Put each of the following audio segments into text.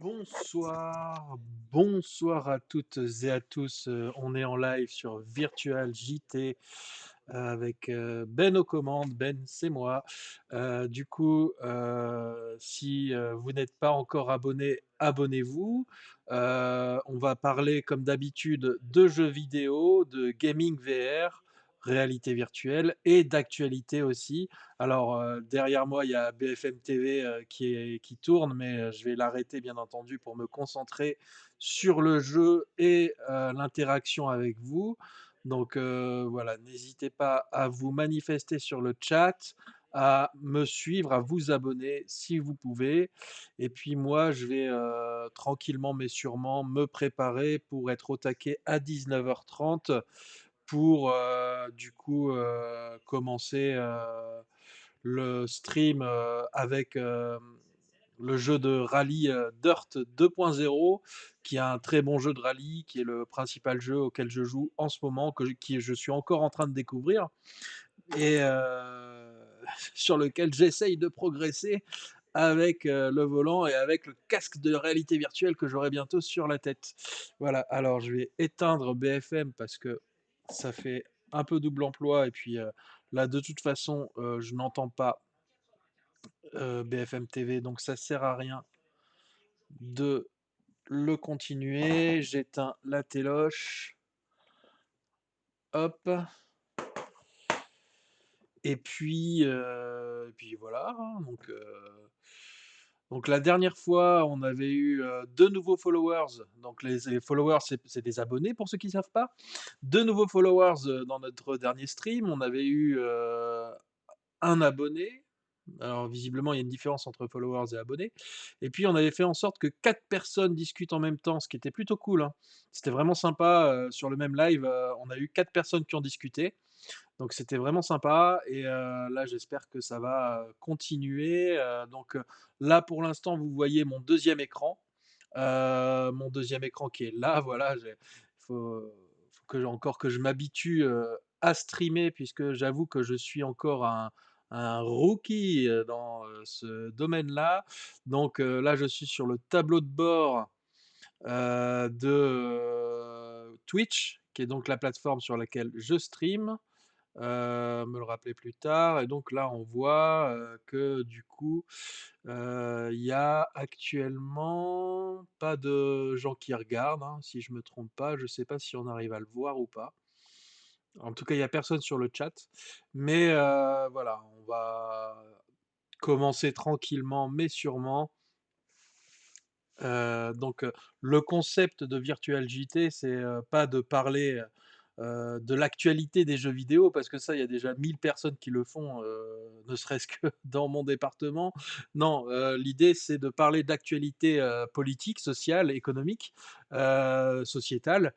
Bonsoir, bonsoir à toutes et à tous. On est en live sur Virtual JT avec Ben aux commandes. Ben, c'est moi. Si vous n'êtes pas encore abonné, abonnez-vous. On va parler comme d'habitude de jeux vidéo, de gaming VR, réalité virtuelle et d'actualité aussi. Alors, derrière moi, il y a BFM TV, qui tourne, mais, je vais l'arrêter bien entendu pour me concentrer sur le jeu et l'interaction avec vous. Donc, voilà, n'hésitez pas à vous manifester sur le chat, à me suivre, à vous abonner si vous pouvez. Et puis moi, je vais, tranquillement mais sûrement me préparer pour être au taquet à 19h30 pour, commencer, le stream, avec, le jeu de rallye, Dirt 2.0, qui est un très bon jeu de rallye, qui est le principal jeu auquel je joue en ce moment, que je suis encore en train de découvrir et sur lequel j'essaye de progresser avec, le volant et avec le casque de réalité virtuelle que j'aurai bientôt sur la tête. Voilà, alors je vais éteindre BFM parce que ça fait un peu double emploi et puis, là de toute façon, je n'entends pas, BFM TV, donc ça sert à rien de le continuer. J'éteins la téloche, hop, et puis voilà, hein, donc la dernière fois, on avait eu, 2 nouveaux followers. Donc les followers, c'est des abonnés pour ceux qui ne savent pas. 2 nouveaux followers, dans notre dernier stream. On avait eu, 1 abonné. Alors visiblement, il y a une différence entre followers et abonnés. Et puis on avait fait en sorte que 4 personnes discutent en même temps, ce qui était plutôt cool, hein. C'était vraiment sympa, sur le même live, on a eu 4 personnes qui ont discuté. Donc c'était vraiment sympa et là j'espère que ça va, continuer, là pour l'instant vous voyez mon deuxième écran qui est là, voilà, faut que je m'habitue, à streamer puisque j'avoue que je suis encore un rookie, dans, ce domaine-là. Donc là je suis sur le tableau de bord, Twitch, qui est donc la plateforme sur laquelle je stream. Me le rappeler plus tard et donc là, on voit, que du coup, il y a actuellement pas de gens qui regardent, hein, si je me trompe pas. Je sais pas si on arrive à le voir ou pas. En tout cas, il y a personne sur le chat, mais voilà, on va commencer tranquillement mais sûrement. Le concept de Virtual JT, c'est, pas de parler, de l'actualité des jeux vidéo parce que ça, il y a déjà 1000 personnes qui le font, ne serait-ce que dans mon département. Non, l'idée, c'est de parler d'actualité, politique, sociale, économique, sociétale,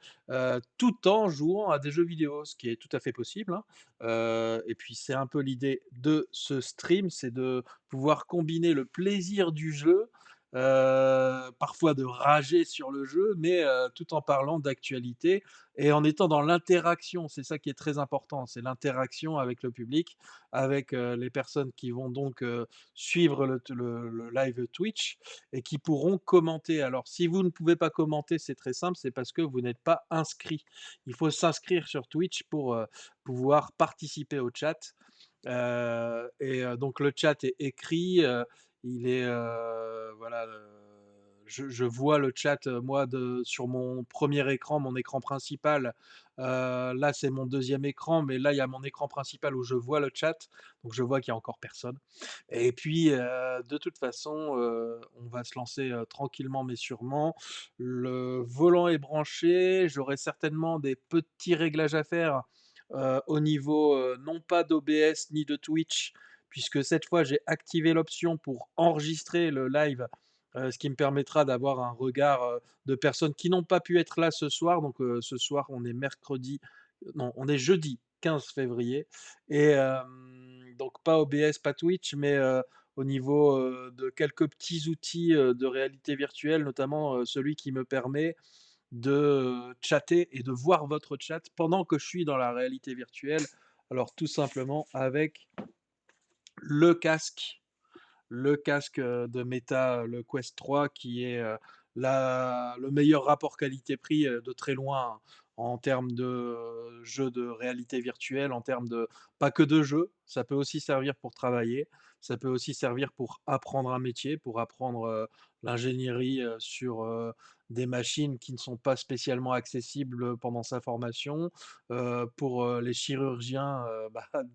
tout en jouant à des jeux vidéo, ce qui est tout à fait possible, hein. Et puis c'est un peu l'idée de ce stream, c'est de pouvoir combiner le plaisir du jeu, parfois de rager sur le jeu, mais tout en parlant d'actualité et en étant dans l'interaction. C'est ça qui est très important, c'est l'interaction avec le public, avec, les personnes qui vont donc, suivre le live Twitch et qui pourront commenter. Alors si vous ne pouvez pas commenter, c'est très simple, c'est parce que vous n'êtes pas inscrit. Il faut s'inscrire sur Twitch pour, pouvoir participer au chat. Donc le chat est écrit, il est, voilà, je vois le chat, moi sur mon premier écran, mon écran principal. Là, c'est mon deuxième écran, mais là, il y a mon écran principal où je vois le chat, donc je vois qu'il y a encore personne. Et puis, de toute façon, on va se lancer, tranquillement mais sûrement. Le volant est branché, j'aurai certainement des petits réglages à faire, au niveau, non pas d'OBS ni de Twitch, puisque cette fois j'ai activé l'option pour enregistrer le live, ce qui me permettra d'avoir un regard, de personnes qui n'ont pas pu être là ce soir. Donc, ce soir on est mercredi, non, on est jeudi 15 février et donc pas OBS, pas Twitch, mais au niveau, de quelques petits outils, de réalité virtuelle, notamment, celui qui me permet de, chatter et de voir votre chat pendant que je suis dans la réalité virtuelle. Alors tout simplement avec le casque, le casque, de Meta, le Quest 3 qui est, la le meilleur rapport qualité-prix, de très loin, en termes de jeux de réalité virtuelle, en termes de pas que de jeux, ça peut aussi servir pour travailler, ça peut aussi servir pour apprendre un métier, pour apprendre, l'ingénierie, sur, des machines qui ne sont pas spécialement accessibles pendant sa formation, pour, les chirurgiens,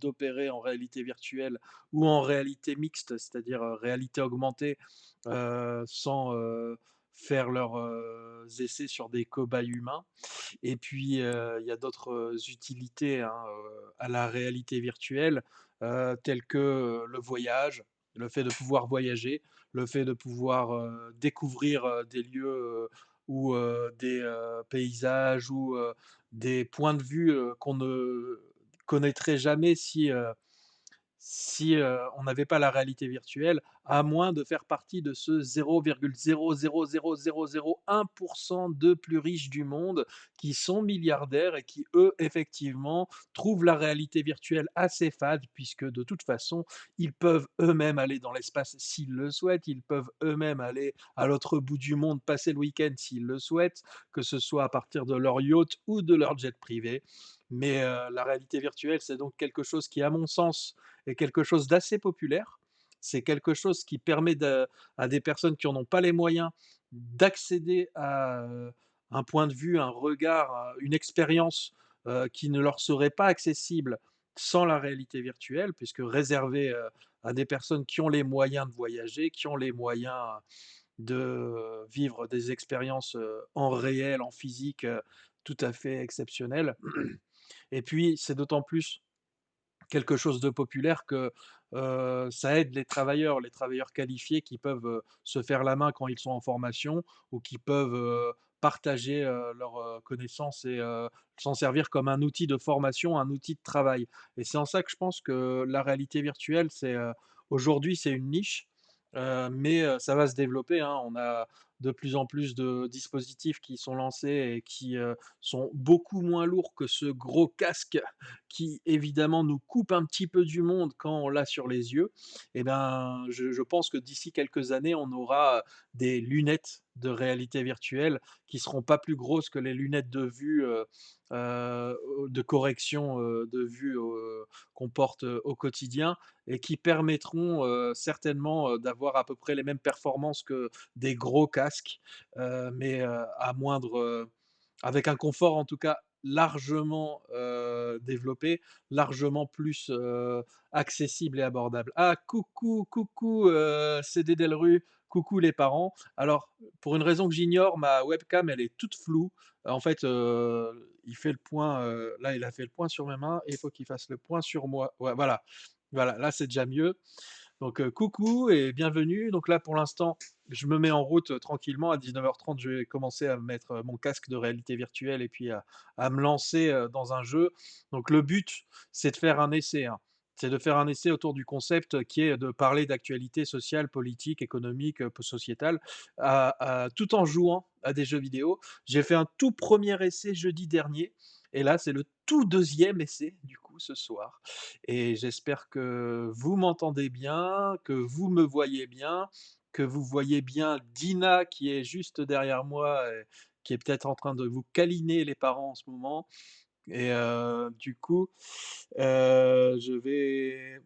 d'opérer en réalité virtuelle ou en réalité mixte, c'est-à-dire, réalité augmentée, sans, faire leurs, essais sur des cobayes humains. Et puis, il y a d'autres, utilités, hein, à la réalité virtuelle, telles que, le voyage, le fait de pouvoir voyager, le fait de pouvoir, découvrir, des lieux, ou, des, paysages ou, des points de vue, qu'on ne connaîtrait jamais si, on n'avait pas la réalité virtuelle, à moins de faire partie de ce 0,0000001 de plus riches du monde qui sont milliardaires et qui, eux, effectivement, trouvent la réalité virtuelle assez fade puisque de toute façon, ils peuvent eux-mêmes aller dans l'espace s'ils le souhaitent, ils peuvent eux-mêmes aller à l'autre bout du monde, passer le week-end s'ils le souhaitent, que ce soit à partir de leur yacht ou de leur jet privé. Mais, la réalité virtuelle, c'est donc quelque chose qui, à mon sens, est quelque chose d'assez populaire. C'est quelque chose qui permet à des personnes qui en ont pas les moyens d'accéder à, un point de vue, un regard, une expérience, qui ne leur serait pas accessible sans la réalité virtuelle, puisque réservée, à des personnes qui ont les moyens de voyager, qui ont les moyens de vivre des expériences, en réel, en physique, tout à fait exceptionnelles. Et puis, c'est d'autant plus quelque chose de populaire que, ça aide les travailleurs qualifiés qui peuvent, se faire la main quand ils sont en formation ou qui peuvent, partager, leurs, connaissances et s'en servir comme un outil de formation, un outil de travail. Et c'est en ça que je pense que la réalité virtuelle, aujourd'hui, c'est une niche, mais ça va se développer, hein. On a de plus en plus de dispositifs qui sont lancés et qui, sont beaucoup moins lourds que ce gros casque qui évidemment nous coupe un petit peu du monde quand on l'a sur les yeux. Et ben, je pense que d'ici quelques années, on aura des lunettes de réalité virtuelle qui seront pas plus grosses que les lunettes de vue, de correction, de vue, qu'on porte, au quotidien et qui permettront, certainement, d'avoir à peu près les mêmes performances que des gros casques, mais, à moindre, avec un confort en tout cas largement, développé, largement plus, accessible et abordable. Ah coucou, coucou, c'est Dédé le Rue, coucou les parents. Alors, pour une raison que j'ignore, ma webcam elle est toute floue. En fait, il fait le point, là il a fait le point sur mes mains et il faut qu'il fasse le point sur moi. Ouais, voilà. Voilà, là c'est déjà mieux. Donc, coucou et bienvenue. Donc là, pour l'instant, je me mets en route, tranquillement. À 19h30, je vais commencer à mettre, mon casque de réalité virtuelle et puis à me lancer, dans un jeu. Donc le but, c'est de faire un essai, hein. C'est de faire un essai autour du concept, qui est de parler d'actualité sociale, politique, économique, sociétale, tout en jouant à des jeux vidéo. J'ai fait un tout premier essai jeudi dernier et là, c'est le tout deuxième essai, du coup, ce soir. Et j'espère que vous m'entendez bien, que vous me voyez bien, que vous voyez bien Dina qui est juste derrière moi et qui est peut-être en train de vous câliner les parents en ce moment. Et du coup, je vais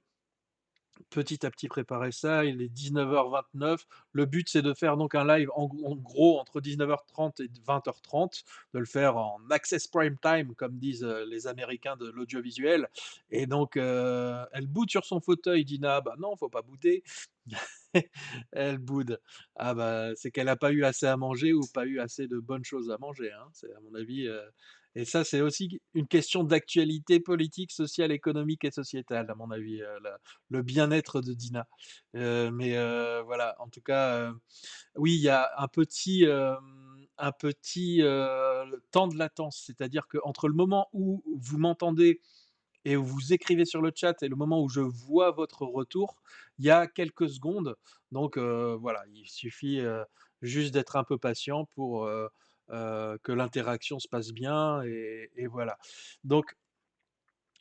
petit à petit préparer ça. Il est 19h29. Le but, c'est de faire donc un live en gros entre 19h30 et 20h30, de le faire en access prime time, comme disent les Américains de l'audiovisuel. Et donc, elle boude sur son fauteuil, Dina. Bah non, faut pas bouder. Elle boude. Ah bah, c'est qu'elle n'a pas eu assez à manger ou pas eu assez de bonnes choses à manger, hein. C'est à mon avis, et ça, c'est aussi une question d'actualité politique, sociale, économique et sociétale, à mon avis, le bien-être de Dina. Mais voilà, en tout cas, oui, il y a un petit, temps de latence. C'est-à-dire qu'entre le moment où vous m'entendez et où vous écrivez sur le chat et le moment où je vois votre retour, il y a quelques secondes. Donc voilà, il suffit, juste d'être un peu patient pour, que l'interaction se passe bien et voilà. Donc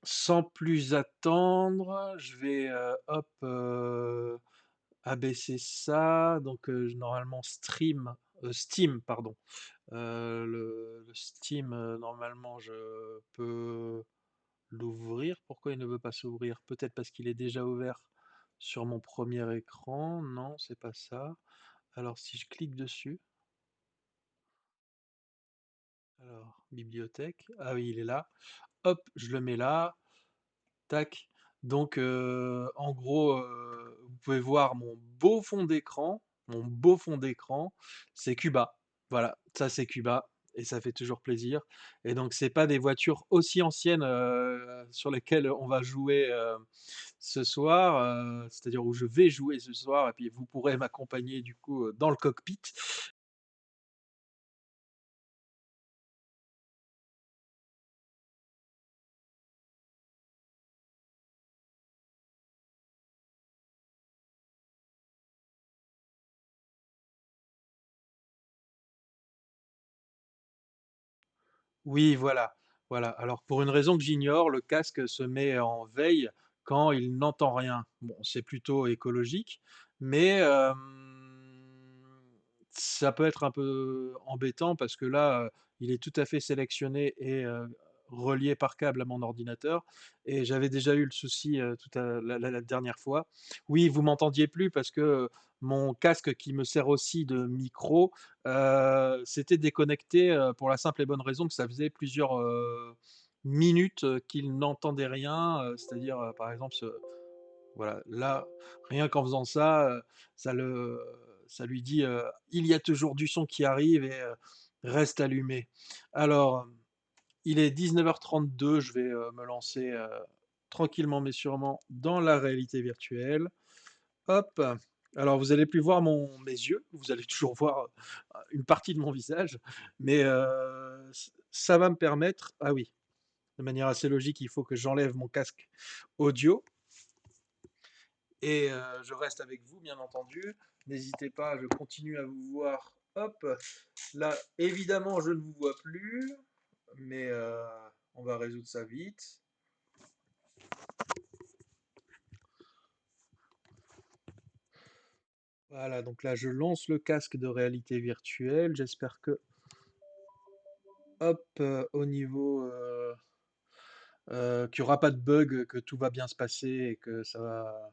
sans plus attendre, je vais, hop, abaisser ça, donc normalement Steam pardon. Le Steam, normalement je peux l'ouvrir. Pourquoi il ne veut pas s'ouvrir? Peut-être parce qu'il est déjà ouvert sur mon premier écran? Non, c'est pas ça. Alors si je clique dessus, alors bibliothèque, ah oui, il est là. Hop, je le mets là, tac. Donc en gros, vous pouvez voir mon beau fond d'écran, c'est Cuba. Voilà, ça c'est Cuba et ça fait toujours plaisir et donc c'est pas des voitures aussi anciennes, sur lesquelles on va jouer, ce soir, c'est-à-dire où je vais jouer ce soir et puis vous pourrez m'accompagner du coup, dans le cockpit. Oui, voilà, voilà. Alors pour une raison que j'ignore, le casque se met en veille quand il n'entend rien. Bon, c'est plutôt écologique, mais ça peut être un peu embêtant parce que là, il est tout à fait sélectionné et relié par câble à mon ordinateur et j'avais déjà eu le souci, tout à la dernière fois. Oui, vous m'entendiez plus parce que, mon casque qui me sert aussi de micro, s'était déconnecté, pour la simple et bonne raison que ça faisait plusieurs, minutes, qu'il n'entendait rien, c'est-à-dire, par exemple, voilà, là, rien qu'en faisant ça, ça le ça lui dit, «Il y a toujours du son qui arrive et reste allumé». Alors, il est 19h32, je vais, me lancer, tranquillement mais sûrement dans la réalité virtuelle. Hop! Alors vous allez plus voir mes yeux, vous allez toujours voir, une partie de mon visage, mais ça va me permettre, ah oui, de manière assez logique, il faut que j'enlève mon casque audio et je reste avec vous bien entendu. N'hésitez pas, je continue à vous voir. Hop! Là, évidemment, je ne vous vois plus, mais on va résoudre ça vite. Voilà, donc là, je lance le casque de réalité virtuelle. J'espère que, hop, au niveau, qu'il y aura pas de bug, que tout va bien se passer et que ça va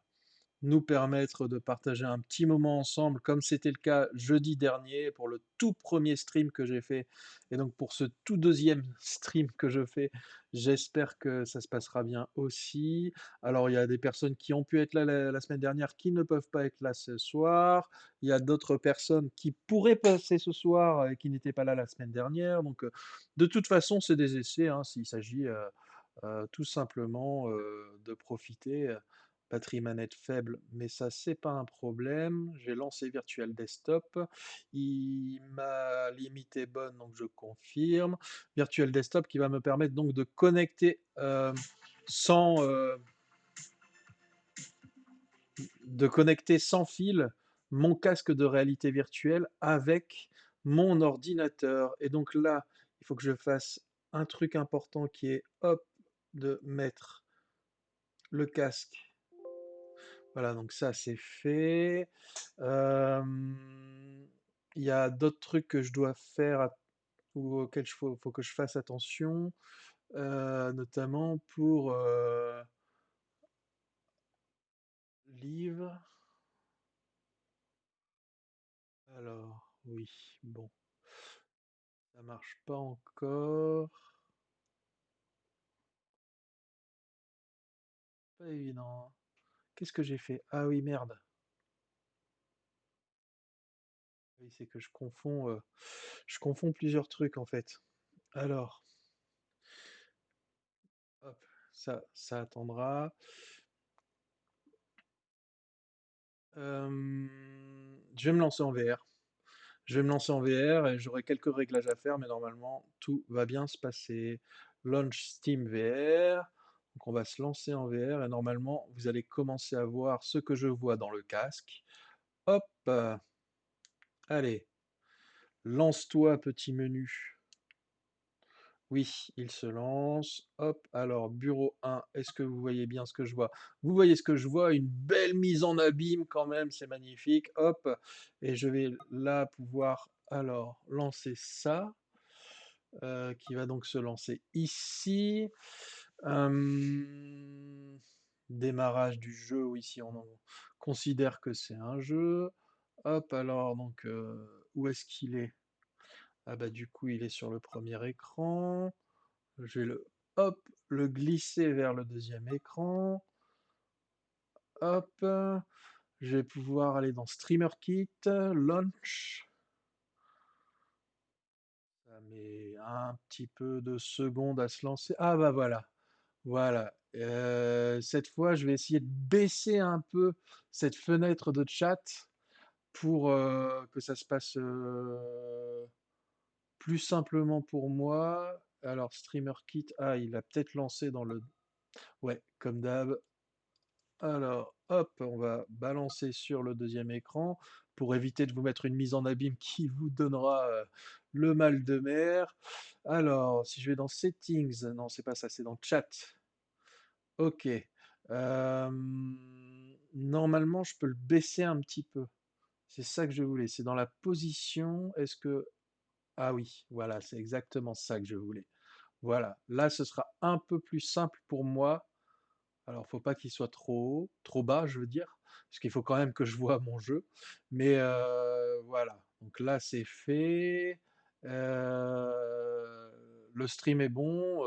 nous permettre de partager un petit moment ensemble, comme c'était le cas jeudi dernier pour le tout premier stream que j'ai fait. Et donc pour ce tout deuxième stream que je fais, j'espère que ça se passera bien aussi. Alors il y a des personnes qui ont pu être là la semaine dernière qui ne peuvent pas être là ce soir. Il y a d'autres personnes qui pourraient passer ce soir et qui n'étaient pas là la semaine dernière. Donc de toute façon, c'est des essais, hein, s'il s'agit tout simplement de profiter. Batterie manette faible, mais ça, c'est pas un problème. J'ai lancé Virtual Desktop. Ma limite est bonne, donc je confirme. Virtual Desktop qui va me permettre donc de connecter sans, sans fil mon casque de réalité virtuelle avec mon ordinateur. Et donc là, il faut que je fasse un truc important qui est, hop, de mettre le casque. Voilà, donc ça c'est fait. Il y a d'autres trucs que je dois faire ou auxquels faut que je fasse attention, notamment pour livres. Alors, oui, bon, ça marche pas encore. Pas évident, hein. Qu'est-ce que j'ai fait? Ah oui, merde. Oui, c'est que je confonds plusieurs trucs en fait. Alors, hop, ça attendra. Je vais me lancer en VR. Je vais me lancer en VR et j'aurai quelques réglages à faire, mais normalement, tout va bien se passer. Launch Steam VR. Donc on va se lancer en VR et normalement, vous allez commencer à voir ce que je vois dans le casque. Hop, allez, lance-toi, petit menu. Oui, il se lance. Hop, alors bureau 1, est-ce que vous voyez bien ce que je vois? Vous voyez ce que je vois, une belle mise en abîme quand même, c'est magnifique. Hop, et je vais là pouvoir alors lancer ça, qui va donc se lancer ici. Hem, Démarrage du jeu, oui, si on en considère que c'est un jeu. Hop, alors donc, où est-ce qu'il est? Ah bah, du coup, il est sur le premier écran. Je vais hop, le glisser vers le deuxième écran. Hop, je vais pouvoir aller dans Streamer Kit, Launch. Ça met un petit peu de secondes à se lancer. Ah bah voilà, voilà. Cette fois, je vais essayer de baisser un peu cette fenêtre de chat pour que ça se passe plus simplement pour moi. Alors, Streamer Kit, ah, il a peut-être lancé dans le... Ouais, comme d'hab. Alors, hop, on va balancer sur le deuxième écran pour éviter de vous mettre une mise en abîme qui vous donnera le mal de mer. Alors, si je vais dans Settings, non, c'est pas ça, c'est dans Chat. Ok. Normalement, je peux le baisser un petit peu. C'est ça que je voulais. C'est dans la position. Est-ce que... Ah oui, voilà, c'est exactement ça que je voulais. Voilà. Là, ce sera un peu plus simple pour moi. Alors, faut pas qu'il soit trop haut, trop bas, je veux dire, parce qu'il faut quand même que je vois mon jeu. Mais voilà. Donc là, c'est fait. Le stream est bon.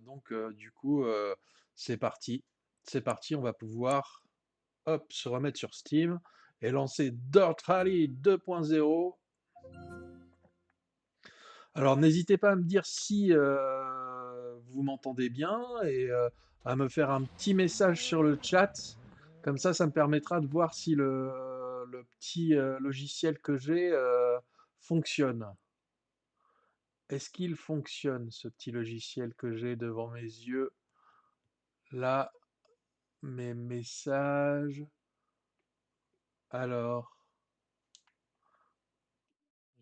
Donc, du coup, c'est parti. C'est parti. On va pouvoir, hop, se remettre sur Steam et lancer Dirt Rally 2.0. Alors n'hésitez pas à me dire si vous m'entendez bien et à me faire un petit message sur le chat. Comme ça me permettra de voir si le petit logiciel que j'ai fonctionne. Est-ce qu'il fonctionne, ce petit logiciel que j'ai devant mes yeux? Là, mes messages. Alors,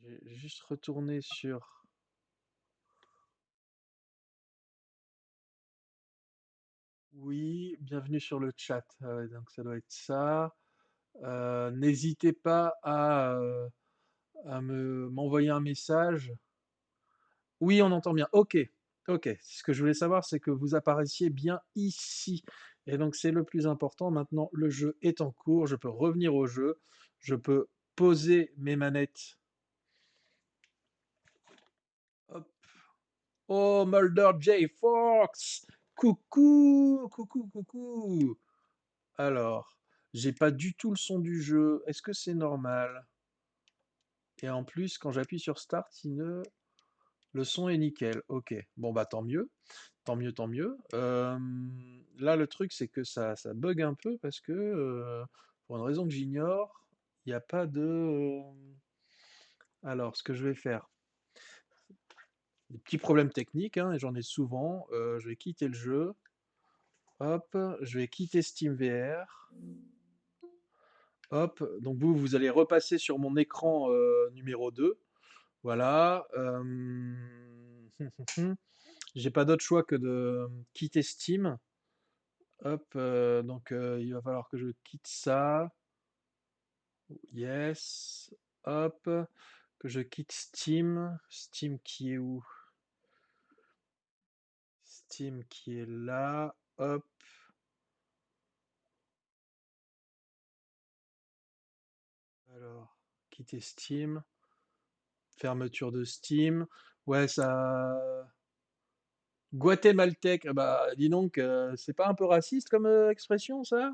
j'ai juste retourné sur... Oui, bienvenue sur le chat. Ah ouais, donc ça doit être ça. N'hésitez pas à m'envoyer un message. Oui, on entend bien. OK, OK. Ce que je voulais savoir, c'est que vous apparaissiez bien ici. Et donc, c'est le plus important. Maintenant, le jeu est en cours. Je peux revenir au jeu. Je peux poser mes manettes. Hop. Oh, Mulder J. Fox! Coucou, coucou, coucou. Alors, j'ai pas du tout le son du jeu. Est-ce que c'est normal? Et en plus, quand j'appuie sur Start, le son est nickel. Ok, bon bah tant mieux, tant mieux, tant mieux. Là, le truc, c'est que ça bug un peu parce que, pour une raison que j'ignore, il n'y a pas de... Alors, ce que je vais faire, des petits problèmes techniques, hein, et j'en ai souvent. Je vais quitter le jeu. Hop, je vais quitter SteamVR. Hop, donc vous allez repasser sur mon écran numéro 2. Voilà. J'ai pas d'autre choix que de quitter Steam. Hop, donc il va falloir que je quitte ça. Yes. Hop, que je quitte Steam. Steam qui est où? Steam qui est là. Hop. Alors, quitter Steam. Fermeture de Steam. Ouais, ça. Guatémaltèque. Ah bah, dis donc, c'est pas un peu raciste comme expression, ça?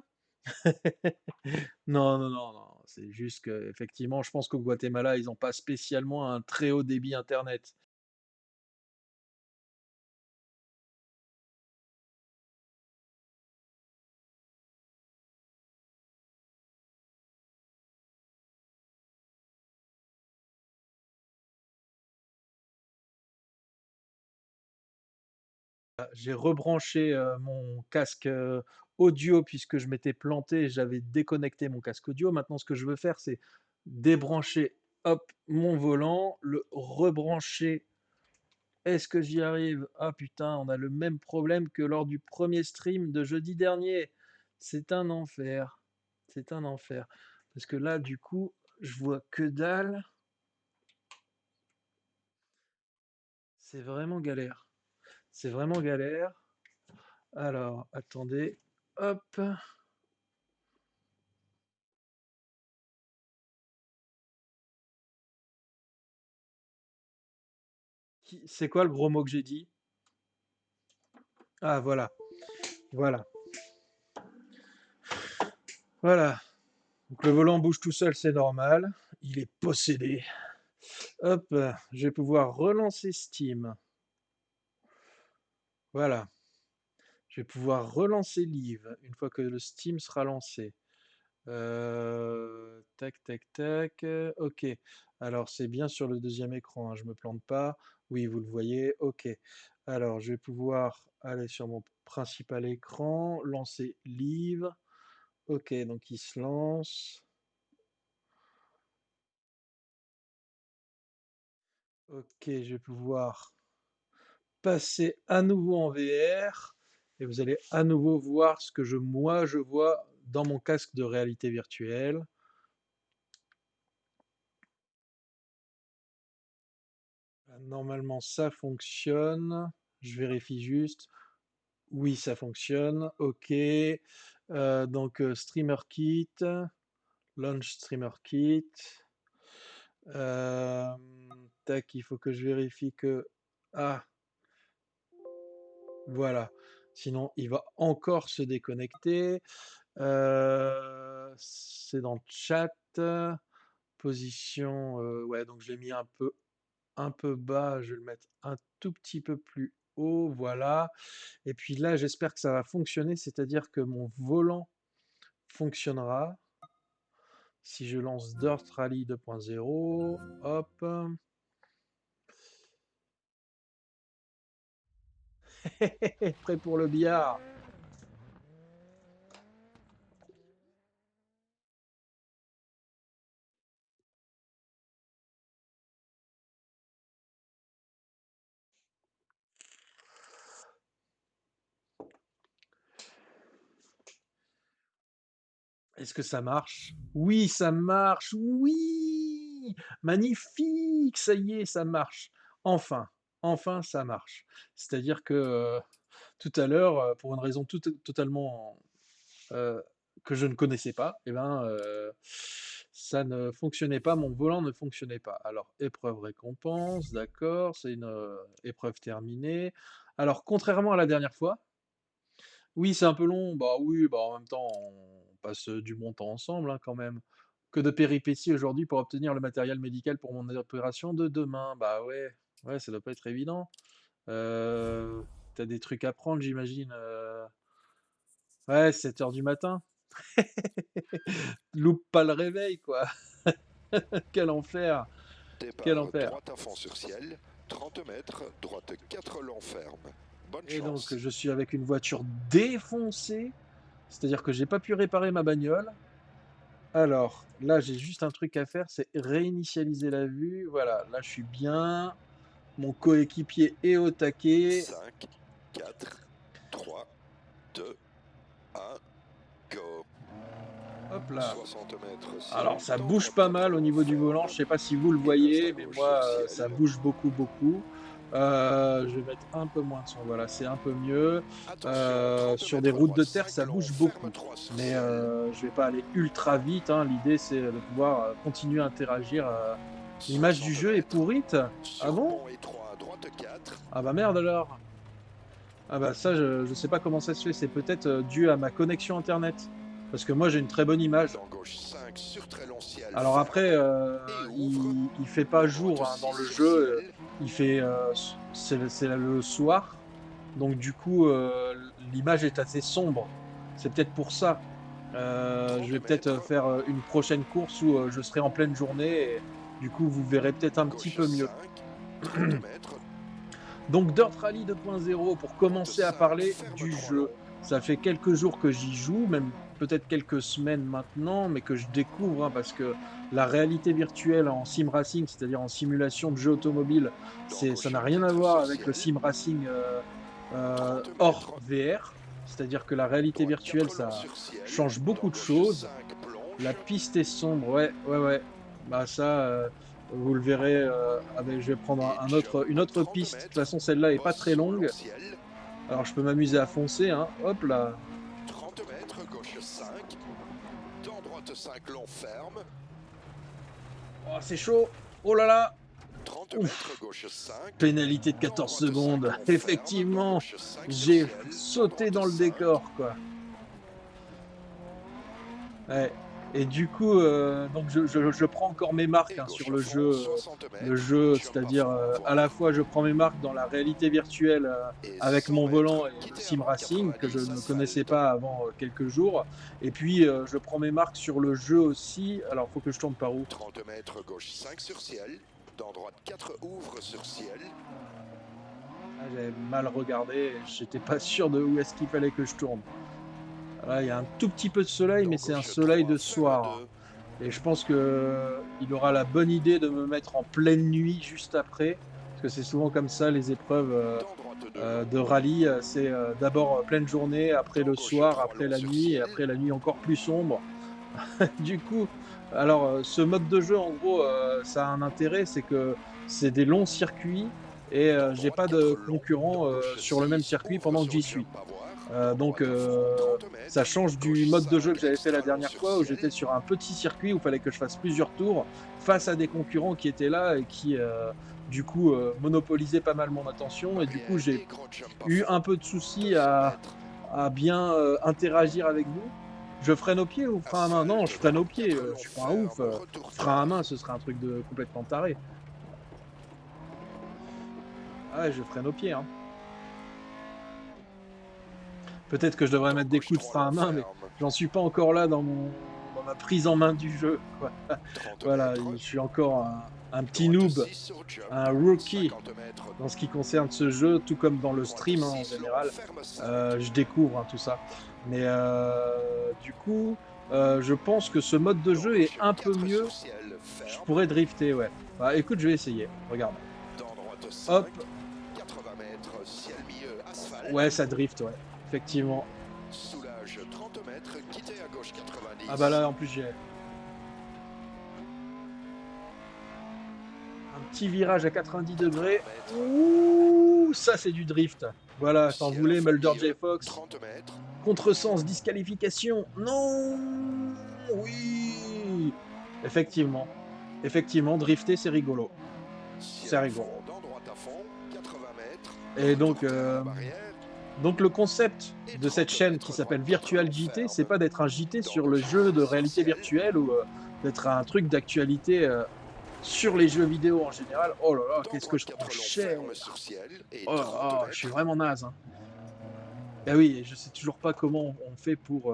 Non, non, non, non. C'est juste que, effectivement, je pense qu'au Guatemala, ils n'ont pas spécialement un très haut débit internet. J'ai rebranché mon casque audio puisque je m'étais planté et j'avais déconnecté mon casque audio. Maintenant, ce que je veux faire, c'est débrancher, hop, mon volant, le rebrancher Est-ce que j'y arrive? Ah putain, on a le même problème que lors du premier stream de jeudi dernier. C'est un enfer. C'est un enfer. Parce que là, du coup, je vois que dalle. C'est vraiment galère. C'est vraiment galère. Alors, attendez. Hop. C'est quoi le gros mot que j'ai dit? Ah, voilà. Voilà. Voilà. Donc le volant bouge tout seul, c'est normal. Il est possédé. Hop, je vais pouvoir relancer Steam. Voilà. Je vais pouvoir relancer Live une fois que le Steam sera lancé. Tac, tac, tac. Ok. Alors c'est bien sur le deuxième écran, hein, je me plante pas. Oui, vous le voyez. Ok. Alors je vais pouvoir aller sur mon principal écran, lancer Live. Ok, donc il se lance. Ok, je vais pouvoir passer à nouveau en VR et vous allez à nouveau voir ce que moi je vois dans mon casque de réalité virtuelle. Normalement ça fonctionne. Je vérifie juste. Oui, ça fonctionne. Ok. Donc Streamer Kit, Launch Streamer Kit. Euh, Tac, il faut que je vérifie que. Ah, voilà. Sinon, il va encore se déconnecter. C'est dans le chat. Position, ouais, donc je l'ai mis un peu bas. Je vais le mettre un tout petit peu plus haut. Voilà. Et puis là, j'espère que ça va fonctionner, c'est-à-dire que mon volant fonctionnera. Si je lance Dirt Rally 2.0, hop. Prêt pour le billard. Est-ce que ça marche? Oui, ça marche. Oui! Magnifique! Ça y est, ça marche. Enfin, enfin, ça marche. C'est-à-dire que tout à l'heure, pour une raison totalement euh, que je ne connaissais pas, eh ben, ça ne fonctionnait pas, mon volant ne fonctionnait pas. Alors, épreuve récompense, d'accord, c'est une épreuve terminée. Alors, contrairement à la dernière fois, oui, c'est un peu long. Bah oui, bah en même temps, on passe du bon temps ensemble hein, quand même. Que de péripéties aujourd'hui pour obtenir le matériel médical pour mon opération de demain. Bah ouais, ouais, ça doit pas être évident. Euh, T'as des trucs à prendre, j'imagine. Ouais, 7 heures du matin. Loupe pas le réveil, quoi. Quel enfer. Quel Départ enfer. droite à fond sur ciel, 30 mètres, droite 4 long ferme. Bonne Et donc, chance. je suis avec une voiture défoncée. C'est-à-dire que j'ai pas pu réparer ma bagnole. Alors, là, j'ai juste un truc à faire, c'est réinitialiser la vue. Voilà, là, je suis bien. Mon coéquipier est au taquet. 5, 4, 3, 2, 1, go. Hop là. 60 mètres Alors, ciel, ça dans bouge droite pas 4 mal au long niveau du volant. ferme. Je sais pas si vous le Et passe à voyez, mais gauche sur moi, ça ciel. bouge beaucoup, beaucoup. Je vais mettre un peu moins de son. Voilà, c'est un peu mieux. Attention, 30 Sur des mètres routes droit, de terre, 5 ça long bouge ferme, beaucoup. 3 sur Mais ciel. je vais pas aller ultra vite, hein. L'idée, c'est de pouvoir continuer à interagir. L'image du 60 jeu est mètres, pourrite. Ah sur bon? pont étroit, droite 4. Ah bah merde alors. Ah bah ça, je sais pas comment ça se fait. C'est peut-être dû à ma connexion internet. Parce que moi, j'ai une très bonne image. Dans gauche 5, sur très long ciel, Alors après, ferme. Et ouvre. il fait pas Dans jour droite hein, dans 6 le sur jeu. ciel. Il fait, c'est le soir. Donc du coup, l'image est assez sombre. C'est peut-être pour ça. Je 30 vais peut-être mètres. faire une prochaine course où je serai en pleine journée. Et, du coup, vous verrez peut-être un petit Gauche peu mieux. 5, 30 mètres. Donc Dirt Rally 2.0 pour Droite commencer à 5, parler ferme du 3 jeu. long. Ça fait quelques jours que j'y joue, même peut-être quelques semaines maintenant, mais que je découvre, hein, parce que la réalité virtuelle en sim racing, c'est-à-dire en simulation de jeu automobile, ça n'a d'embaucher rien à 4 voir sur avec le ciel, sim racing, 30 hors mètres, VR. C'est-à-dire que la réalité droite virtuelle, 4 longs ça sur ciel, change beaucoup de d'embauche choses. 5 La planches, piste est sombre, ouais, ouais, ouais. Bah ça, vous le verrez, je vais prendre et une jump autre 30 piste. De toute mètres, façon, celle-là est pas bosse très sur long longue. ciel, Alors je peux m'amuser à foncer, hein. Hop là. 30 mètres, gauche 5, dans droite 5 long ferme, Oh, c'est chaud. Oh là là. 30 mètres, Ouf. gauche 5, Pénalité de dans 14 droite 5 secondes. long ferme, dans Effectivement, gauche 5 sur j'ai ciel, dans sauté droite dans le 5, décor, quoi. Ouais. Et du coup, donc je prends encore mes marques, et hein, sur gauche fond, 60 le mètres, jeu, jump à c'est-à-dire, fond à à la voir, fois je prends mes marques dans la réalité virtuelle, et avec 100 mon volant mètres, et le quittez sim avant racing que je 90 ne connaissais asphalte, pas avant, quelques jours, et puis, je prends mes marques sur le jeu aussi. Alors faut que je tourne par où? 30 mètres, gauche 5 sur ciel, dans droite 4 ouvre sur ciel, Ah, j'avais mal regardé, j'étais pas sûr de où est-ce qu'il fallait que je tourne. Là, il y a un tout petit peu de soleil, dans mais c'est un gauche soleil 3 de ferme soir. 2, Et je pense que il aura la bonne idée de me mettre en pleine nuit juste après, parce que c'est souvent comme ça les épreuves, dans droite 2 long, de rallye, c'est, d'abord, pleine journée, après dans le gauche soir, 3 après long la sur nuit et ciel, après la nuit encore plus sombre. Du coup, alors, ce mode de jeu en gros, ça a un intérêt, c'est que c'est des longs circuits et dans j'ai droite pas 4 de long, dans concurrents, gauche sur le même 6 circuit ouvre pendant que sur j'y suis. jump à voir, dans Donc, droite à fond 30 ça mètres, change du gauche mode de 5 jeu que j'avais fait la extra long dernière sur fois où ciel, j'étais sur un petit circuit où il fallait que je fasse plusieurs tours face à des concurrents qui étaient là et qui, du coup, monopolisaient pas mal mon attention et du coup, barrière j'ai et grand jump à eu fond, un peu de soucis 200 mètres, à bien, interagir avec vous. Je freine au pied ou frein à main? Non, je asphalte, freine au droite pied, 4 je long suis pas un ouf, ferme, retour frein à terre, main, ce serait un truc de complètement taré. Ah ouais, je freine au pied, hein. Peut-être que je devrais dans mettre des gauche coups de 3 frein à long main, mais ferme, j'en suis pas encore là dans ma prise en main du jeu, quoi. 30 Voilà, mètres, je suis encore un petit droite noob, 6 sur jump, un rookie 50 mètres, dans ce qui concerne ce jeu, tout comme dans le droite stream, hein, en 6 long général. ferme 5, Je découvre, hein, tout ça. Mais du coup, je pense que ce mode de dans jeu est gauche un peu 4 sur mieux. ciel, Je ferme, pourrais drifter, ouais. Bah, écoute, je vais essayer. Regarde. dans droite 5, Hop, 80 mètres, ciel milieu, ouais, asphalte, ça drift, ouais. Effectivement. soulage 30 mètres, quittez à gauche Ah bah 90, là, en plus, j'ai un petit virage à 90 degrés. 80 mètres, Ouh, ça, c'est du drift. Voilà, t'en ciel à voulais, fond Mulder J. milieu, Fox. 30 mètres, Contresens, disqualification. Non. Oui. Effectivement. Effectivement, drifter, c'est rigolo. ciel C'est à rigolo. fond, dans droite à fond, 80 mètres, Et retour terre à la barrière, donc le concept et de cette 30 chaîne qui mètres, droite s'appelle 4 Virtual long JT, c'est ferme, pas d'être un JT dans sur le gauche jeu 10 de sur réalité ciel, virtuelle ou d'être un truc d'actualité sur les jeux vidéo en général. Oh là là, dans qu'est-ce que droite je prends 4 long cher! ferme sur ciel, et Oh là 30 là, je suis mètres, vraiment naze, hein. Et oui, et je sais toujours pas comment on fait pour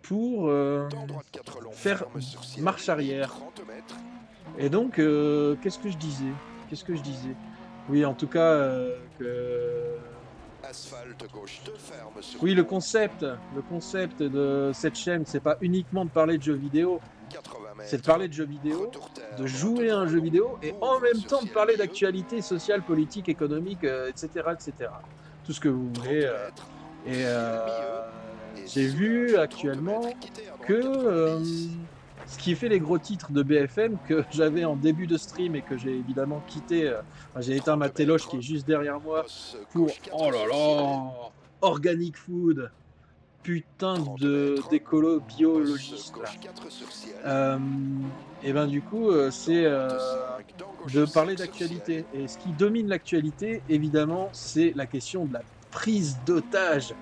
dans droite 4 long faire ferme sur ciel, marche et arrière. 30 mètres, Et donc, qu'est-ce que je disais? Qu'est-ce que je disais? Oui, en tout cas, que asphalte gauche 2 ferme sur oui, pont, le concept de cette chaîne, c'est pas uniquement de parler de jeux vidéo, 80 c'est de mètres, parler de jeux vidéo, retour de terre, jouer droite à un 3 jeu long, vidéo et en ouvre même sur temps de ciel parler milieu, d'actualité sociale, politique, économique, et cetera, et cetera. Tout ce que vous 30 voulez, mètres, et ciel milieu, et j'ai vu soulage 30 mètres, actuellement quittez à que, droite 90, ce qui fait les gros titres de BFM que j'avais en début de stream et que j'ai évidemment quitté, enfin, j'ai éteint ma 30 téloche mètres, qui est juste derrière moi bosse pour gauche oh 4 là sur ciel, là! Organic Food, putain 30 de mètres, d'écolo bosse biologiste là. gauche 4 sur ciel, Et ben du coup, dans c'est, droite 5, dans gauche de parler 5 sur ciel, d'actualité et ce qui domine l'actualité, évidemment, c'est la question de la prise d'otage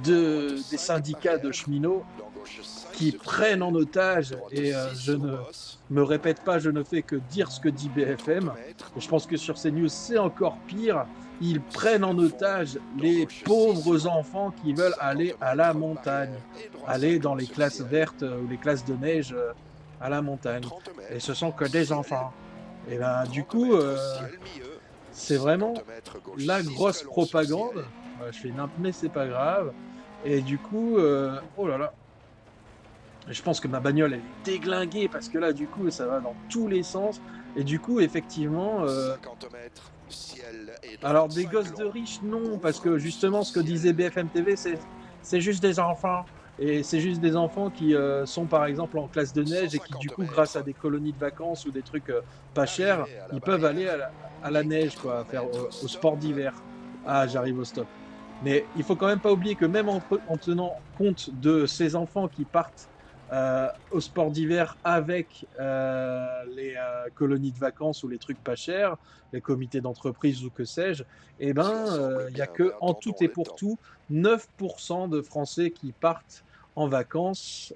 dans droite des 5 syndicats de barrière, cheminots dans gauche 5 qui sur prennent en ciel, otage droite et 6 je sur ne bosse, me répète pas, je ne fais que dire ce que dit 30 BFM. mètres, Et je pense que sur CNews, c'est encore pire. Ils prennent ciel à en fond, otage dans les gauche 6 pauvres long, enfants qui veulent 50 aller à la mètres, montagne, barrière et droite aller 5 dans long les sur classes ciel, vertes ou les classes de neige à la montagne. 30 Et ce mètres, sont que des ciel, enfants. Et ben du 30 coup, mètres, ciel milieu, c'est 50 vraiment mètres, gauche la 6 grosse très long sur ciel, propagande. Je fais une imp, mais c'est pas grave. Et du coup, oh là là, je pense que ma bagnole, elle est déglinguée parce que là, du coup, ça va dans tous les sens. Et du coup, effectivement, 50 mètres, ciel et alors des 95 gosses de longs. riches, non, parce Ouvre que sur justement, le ce que disait ciel. BFM TV, c'est juste des enfants. Et c'est juste des enfants qui sont par exemple en classe de neige et qui du 150 coup, grâce à mètres, des colonies de vacances ou des trucs pas chers, arrivée à la ils peuvent aller barrière. à la Et neige, quoi, 80 faire mètres, au stop. sport d'hiver. Ah, j'arrive au stop. Mais il faut quand même pas oublier que même en tenant compte de ces enfants qui partent au sport d'hiver avec les colonies de vacances ou les trucs pas chers, les comités d'entreprise ou que sais-je, eh Cela ben, semble il y a bien, mais que en tout attendons et les pour temps. tout 9% de Français qui partent en vacances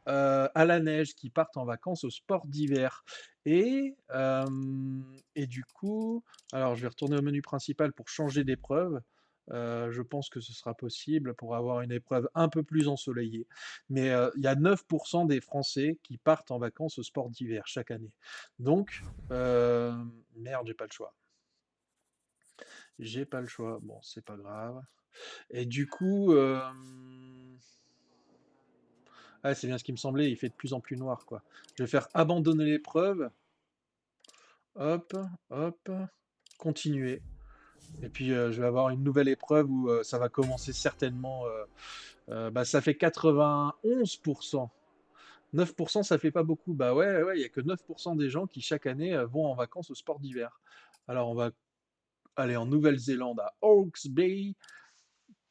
à la neige, qui partent en vacances au sport d'hiver. Et du coup, alors je vais retourner au menu principal pour changer d'épreuve. Je pense que ce sera possible pour avoir une épreuve un peu plus ensoleillée. Mais il y a 9% des Français qui partent en vacances au sport d'hiver chaque année. Donc, merde, j'ai pas le choix. J'ai pas le choix. Bon, c'est pas grave. Et du coup, ouais, c'est bien ce qui me semblait, il fait de plus en plus noir, quoi. Je vais faire abandonner l'épreuve, hop, hop, continuer. Et puis je vais avoir une nouvelle épreuve où ça va commencer certainement. Bah, ça fait 91%. 9%, ça fait pas beaucoup. Bah ouais, ouais, il y a que 9% des gens qui chaque année vont en vacances au sport d'hiver. Alors on va aller en Nouvelle-Zélande à Hawke's Bay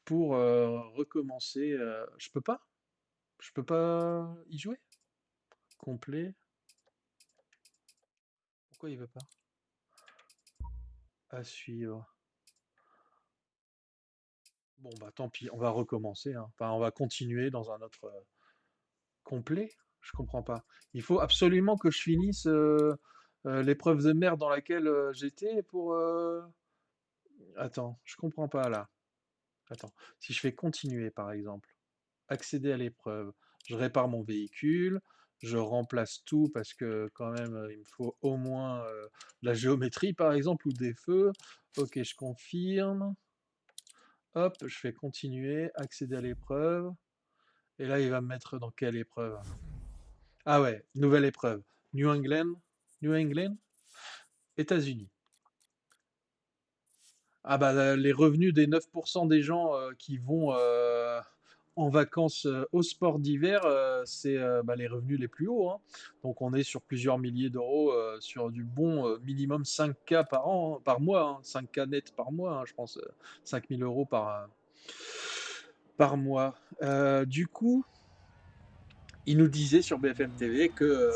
pour recommencer. Je peux pas y jouer? Complet. Pourquoi il veut pas? À suivre. Bon, bah tant pis, on va recommencer, hein. Enfin, on va continuer dans un autre complet. Je comprends pas. Il faut absolument que je finisse l'épreuve de mer dans laquelle j'étais pour. Attends, je comprends pas là. Attends, si je fais continuer par exemple, accéder à l'épreuve, je répare mon véhicule, je remplace tout parce que quand même il me faut au moins de la géométrie par exemple ou des feux. Ok, je confirme. Hop, je fais continuer, accéder à l'épreuve. Et là, il va me mettre dans quelle épreuve? Ah ouais, nouvelle épreuve. New England, New England, États-Unis. Ah bah les revenus des 9% des gens qui vont en vacances au sport d'hiver, c'est bah, les revenus les plus hauts, hein. Donc on est sur plusieurs milliers d'euros, sur du bon minimum 5K par an, hein, par mois, hein, 5K net par mois, hein, je pense 5000 euros par mois. Du coup, il nous disait sur BFM TV que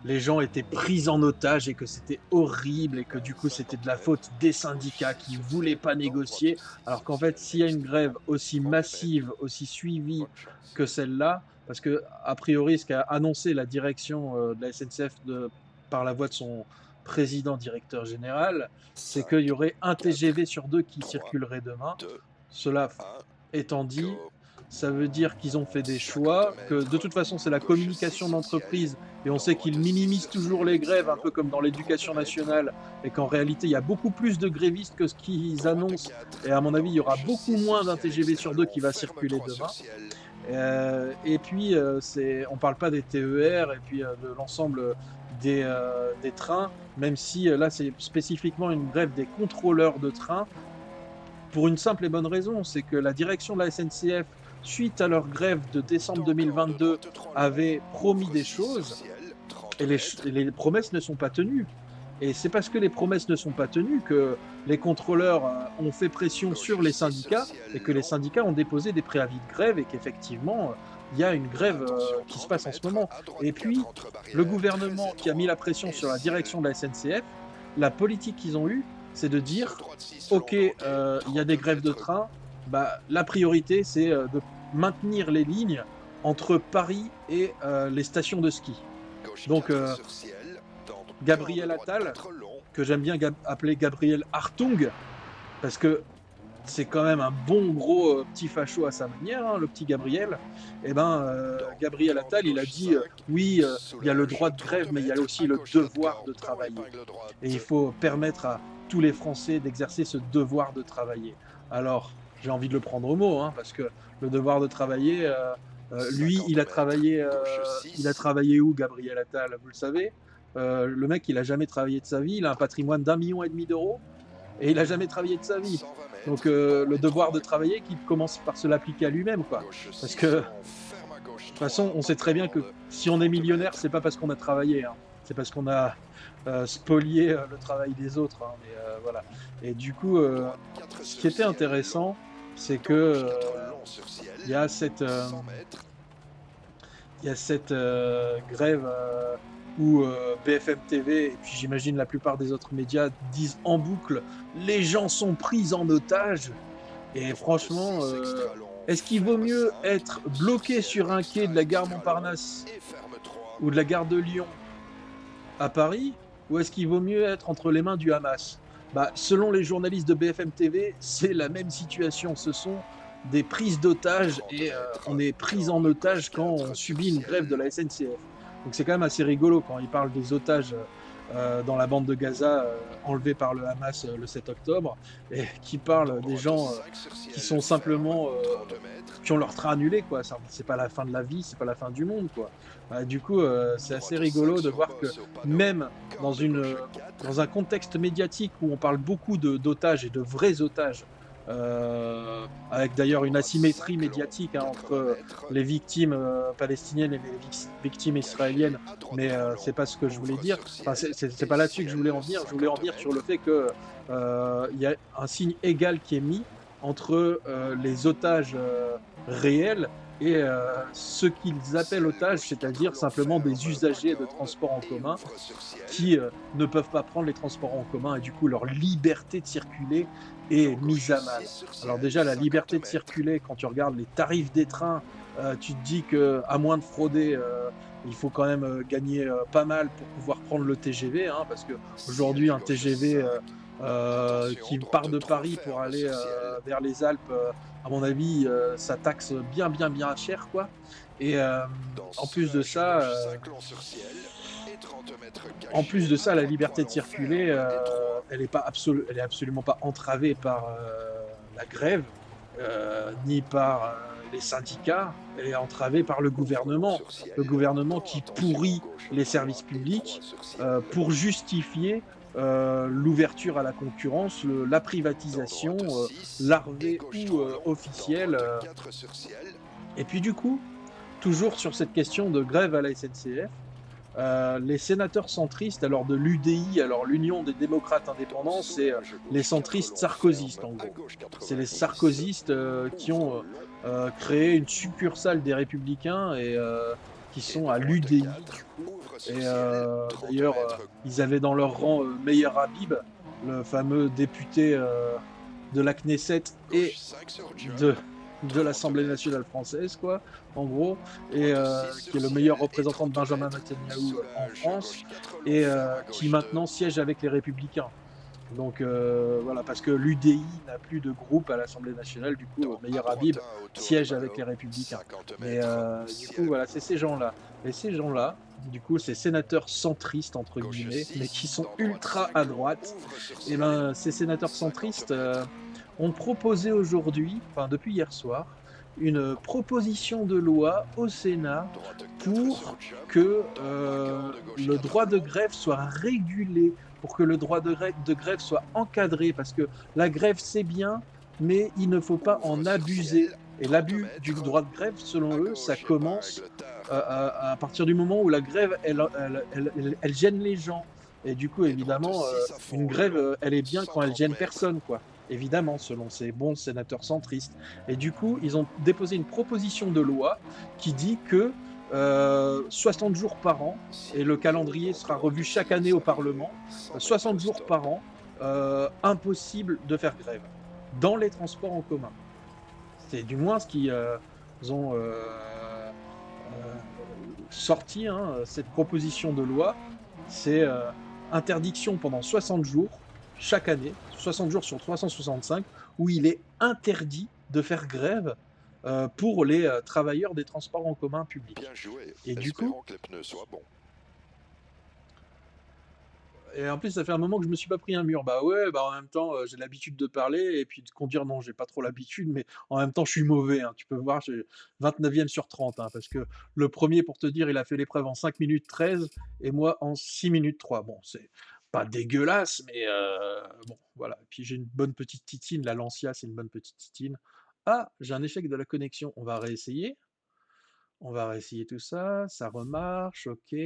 les gens étaient pris en otage et que c'était horrible et que du coup c'était de 50 la faute mètres, des gauche syndicats qui sur voulaient ciel, pas dans droite négocier, 6 alors sur qu'en fait ciel, s'il y a une grève stop. aussi 30 mètres, massive, aussi suivie bonne chance. que celle-là, parce que a priori ce qu'a annoncé la direction de la SNCF par la voix de son président directeur général, c'est qu'il y 5, aurait un 4, TGV sur deux qui 3, circulerait demain. 2, Cela 1, étant dit, go. ça veut dire qu'ils ont fait des 50 choix, que de mètres, toute façon c'est la gauche 6 communication sur ciel, d'entreprise et on dans sait qu'ils droite 6 minimisent sur toujours ciel, les grèves, extra un peu long, comme dans 30 l'éducation mètres, nationale, et qu'en réalité il y a beaucoup plus de grévistes que ce qu'ils droite annoncent, 4, et à mon avis il dans y aura gauche beaucoup 6 sur moins d'un ciel, TGV extra sur deux long, qui va ferme circuler 3 sur demain. ciel. Et puis on parle pas des TER et puis de l'ensemble des trains, même si là c'est spécifiquement une grève des contrôleurs de train pour une simple et bonne raison, c'est que la direction de la SNCF, suite à leur grève de décembre Encore de 2022, droite 3 long, avait promis ouvre des 6 sur choses ciel, 30 et mètres. les promesses ne sont pas tenues. Et c'est parce que les promesses ne sont pas tenues que les contrôleurs ont fait pression sur Gauche les 6 sur syndicats et ciel que les long. syndicats ont déposé des préavis de grève et qu'effectivement, il y a une grève Attention, qui se 30 passe en ce mètres, moment. à droite Et 4 puis, entre le barrière, très gouvernement qui a mis étroit la pression et sur la ciel. direction de la SNCF, la politique qu'ils ont eue, c'est de Sur dire, droite 6 OK, long d'Anguet, il y a des 30 grèves de mètres. train, bah, la priorité, c'est de maintenir les lignes entre Paris et les stations de ski. Gauche Donc, 4 sur ciel, dans curve Gabriel droite Attal, 4 long. que j'aime bien appeler Gabriel Hartung, parce que c'est quand même un bon gros petit facho à sa manière, hein, le petit Gabriel. Et ben, Dans Gabriel 40 Attal, il a gauche dit 5, oui, il y a le soulège droit de 30 grève, mais il y a mètres, aussi à le gauche 4 devoir cordes, de dans travailler. l'épingle Et il droite. faut permettre à tous les Français d'exercer ce devoir de travailler. Alors, j'ai envie de le prendre au mot, hein, parce que le devoir de travailler, lui, 50 mètres, gauche il a 6, travaillé où Gabriel Attal? Vous le savez? Le mec, il a jamais travaillé de sa vie, il a un patrimoine d'1,5 million d'euros et il a jamais travaillé de sa vie. 120 Donc mètres, dans le les devoir 3, de travailler, qu'il commence par se l'appliquer à lui-même, quoi. gauche Parce 6, que de on ferme à gauche toute 3, façon, on sait bande très bien que allemande, si on est 30 millionnaire, mètres, c'est pas parce qu'on a travaillé, hein. C'est parce qu'on a, spolié, le travail des autres, hein, mais voilà. Et du coup, droite 4 ce qui sur était ciel, long, intéressant, c'est que, dans gauche 4 long sur il y ciel, a cette, 100 mètres, il y a cette, grève, où, BFM TV et puis j'imagine la plupart des autres médias disent en boucle: «Les gens sont pris en otage» et droite franchement, 6, extra long, est-ce qu'il vaut ferme mieux 5, être sur bloqué ciel, sur un quai de la gare extra long, Montparnasse et ferme 3, ou de la gare de Lyon à Paris? Ou est-ce qu'il vaut mieux être entre les mains du Hamas? Bah, selon les journalistes de BFM TV, c'est la même situation. Ce sont des prises d'otages 30 et mètres, on est pris en dans gauche otage quand on 4 sur subit une grève de ciel, la SNCF. Donc c'est quand même assez rigolo quand ils parlent des otages dans la bande de Gaza enlevés par le Hamas le 7 octobre et qui parlent des droite gens 5 sur qui ciel, sont ferme, simplement 30 mètres, qui ont leur train annulé, quoi. C'est pas la fin de la vie, c'est pas la fin du monde, quoi. Du coup, c'est assez droite 5 rigolo de sur voir que bosse au panneau, même dans corde gauche 4, dans un contexte médiatique où on parle beaucoup d'otages et de vrais otages, avec d'ailleurs une droite asymétrie 5 long, médiatique, hein, 80 entre mètres, les victimes, palestiniennes et les victimes caché israéliennes, à droite mais 3 c'est long, pas ce que je voulais ouvre dire. sur Enfin, ciel, c'est et pas là-dessus que je voulais ciel, en venir. Je voulais en 50 venir sur le mètres, fait que, il y a un signe égal qui est mis entre, les otages, réels et ce qu'ils appellent ciel otages, gauche 4 c'est-à-dire long, simplement des ferme, pas usagers de corde, transports en et commun ouvre sur ciel, qui ne peuvent pas prendre les transports en commun et du coup leur liberté de circuler est dans mise gauche à 6 mal. sur Alors ciel, déjà la 50 liberté de mètres, circuler, quand tu regardes les tarifs des trains, tu te dis que à moins de frauder, il faut quand même gagner pas mal pour pouvoir prendre le TGV, hein, parce que aujourd'hui ciel un gauche TGV 5, attention, qui part droite de 3 Paris pour ferme aller sur ciel, vers les Alpes, à mon avis, ça taxe bien, bien, bien cher, quoi. Et dans en plus de sillage ça, gauche 5 long sur ciel, et 30 mètres en plus caché, de à ça, la droite 3 liberté de long, circuler, ferme, et 3, elle est absolument pas entravée par la grève, ni par les syndicats. Elle est entravée par le ouvre long gouvernement. sur Le ciel, gouvernement dans qui attention, pourrit gauche les 3 services et 3 publics sur ciel, pour justifier l'ouverture à la concurrence, la dans droite privatisation, 6, et larvée gauche ou 3 long, dans officielle. droite 4 sur ciel, Et puis du coup, toujours sur cette question de grève à la SNCF, les sénateurs centristes, alors de l'UDI, alors l'Union des démocrates dans indépendants, c'est soulage les gauche 4 centristes long, ferme, sarkozystes, en à gros. gauche C'est les 90, sarkozystes qui ouvre ont long, créé une succursale des républicains et qui et sont à droite l'UDI, 4, du coup. ouvre sur Et ciel, 30 d'ailleurs, mètres, ils avaient dans leur rang Meyer Habib, le fameux député de la Knesset gauche et 5 sur de, John, de 30 l'Assemblée mètres, nationale française, quoi, en gros, et droite 6 qui sur est le meilleur ciel, et représentant de 30 Benjamin mètres, Netanyahou en soulage France, gauche 4 long, et ferme, à qui gauche 2, maintenant siège avec les Républicains. Donc voilà, parce que l'UDI n'a plus de groupe à l'Assemblée nationale, du coup, dans Meyer à droite Habib 1 autour des siège avec les ballots, Républicains. 50 Mais mètres, du coup, ciel, voilà, c'est ces gens-là. Et ces gens-là, du coup, ces sénateurs centristes, entre gauche guillemets, mais qui 6, sont dans droite ultra 5 à long, droite, ouvre sur et ciel, ben, ces sénateurs 50 centristes mètres, ont proposé aujourd'hui, enfin depuis hier soir, une proposition de loi au Sénat droite 4 sur pour Jump, que dans pas corde, gauche le 4 droit de long, grève soit régulé, pour que le droit de grève soit encadré, parce que la grève c'est bien, mais il ne faut pas ouvre en sur abuser. ciel, Et 30 l'abus du mètres, droit de grève, selon à eux, ça gauche, commence épingle, tard, à partir du moment où la grève, elle gêne les gens. Et du coup, et droite évidemment, 6 à une fond, grève, long, elle est bien quand elle 130 gêne mètres, personne, quoi. Évidemment, selon ces bons sénateurs centristes. Et du coup, ils ont déposé une proposition de loi qui dit que 60 jours par an, et le ciel long, calendrier dans sera revu corde chaque 6, année au arrivé, Parlement, 100 mètres, 60 jours stop, par an, impossible de faire grève dans les transports en commun. C'est du moins ce qu'ils ont euh, sorti, hein, cette proposition de loi. C'est interdiction pendant 60 jours, chaque année, 60 jours sur 365, où il est interdit de faire grève pour les travailleurs des transports en commun bien publics. joué, Et du coup, espérons que les pneus soient bons. et en plus, ça fait un moment que je me suis pas pris un mur. Bah, ouais, bah, en même temps, j'ai l'habitude de parler et puis de conduire, non, j'ai pas trop l'habitude, mais en même temps, je suis mauvais, hein. Tu peux voir, j'ai 29e sur 30, hein, parce que le premier, pour te dire, il a fait l'épreuve en 5 minutes 13 et moi en 6 minutes 3. Bon, c'est pas dégueulasse, mais bon, voilà. Puis j'ai une bonne petite titine, la Lancia, c'est une bonne petite titine. Ah, j'ai un échec de la connexion, on va réessayer. On va réessayer tout ça, ça remarche, OK.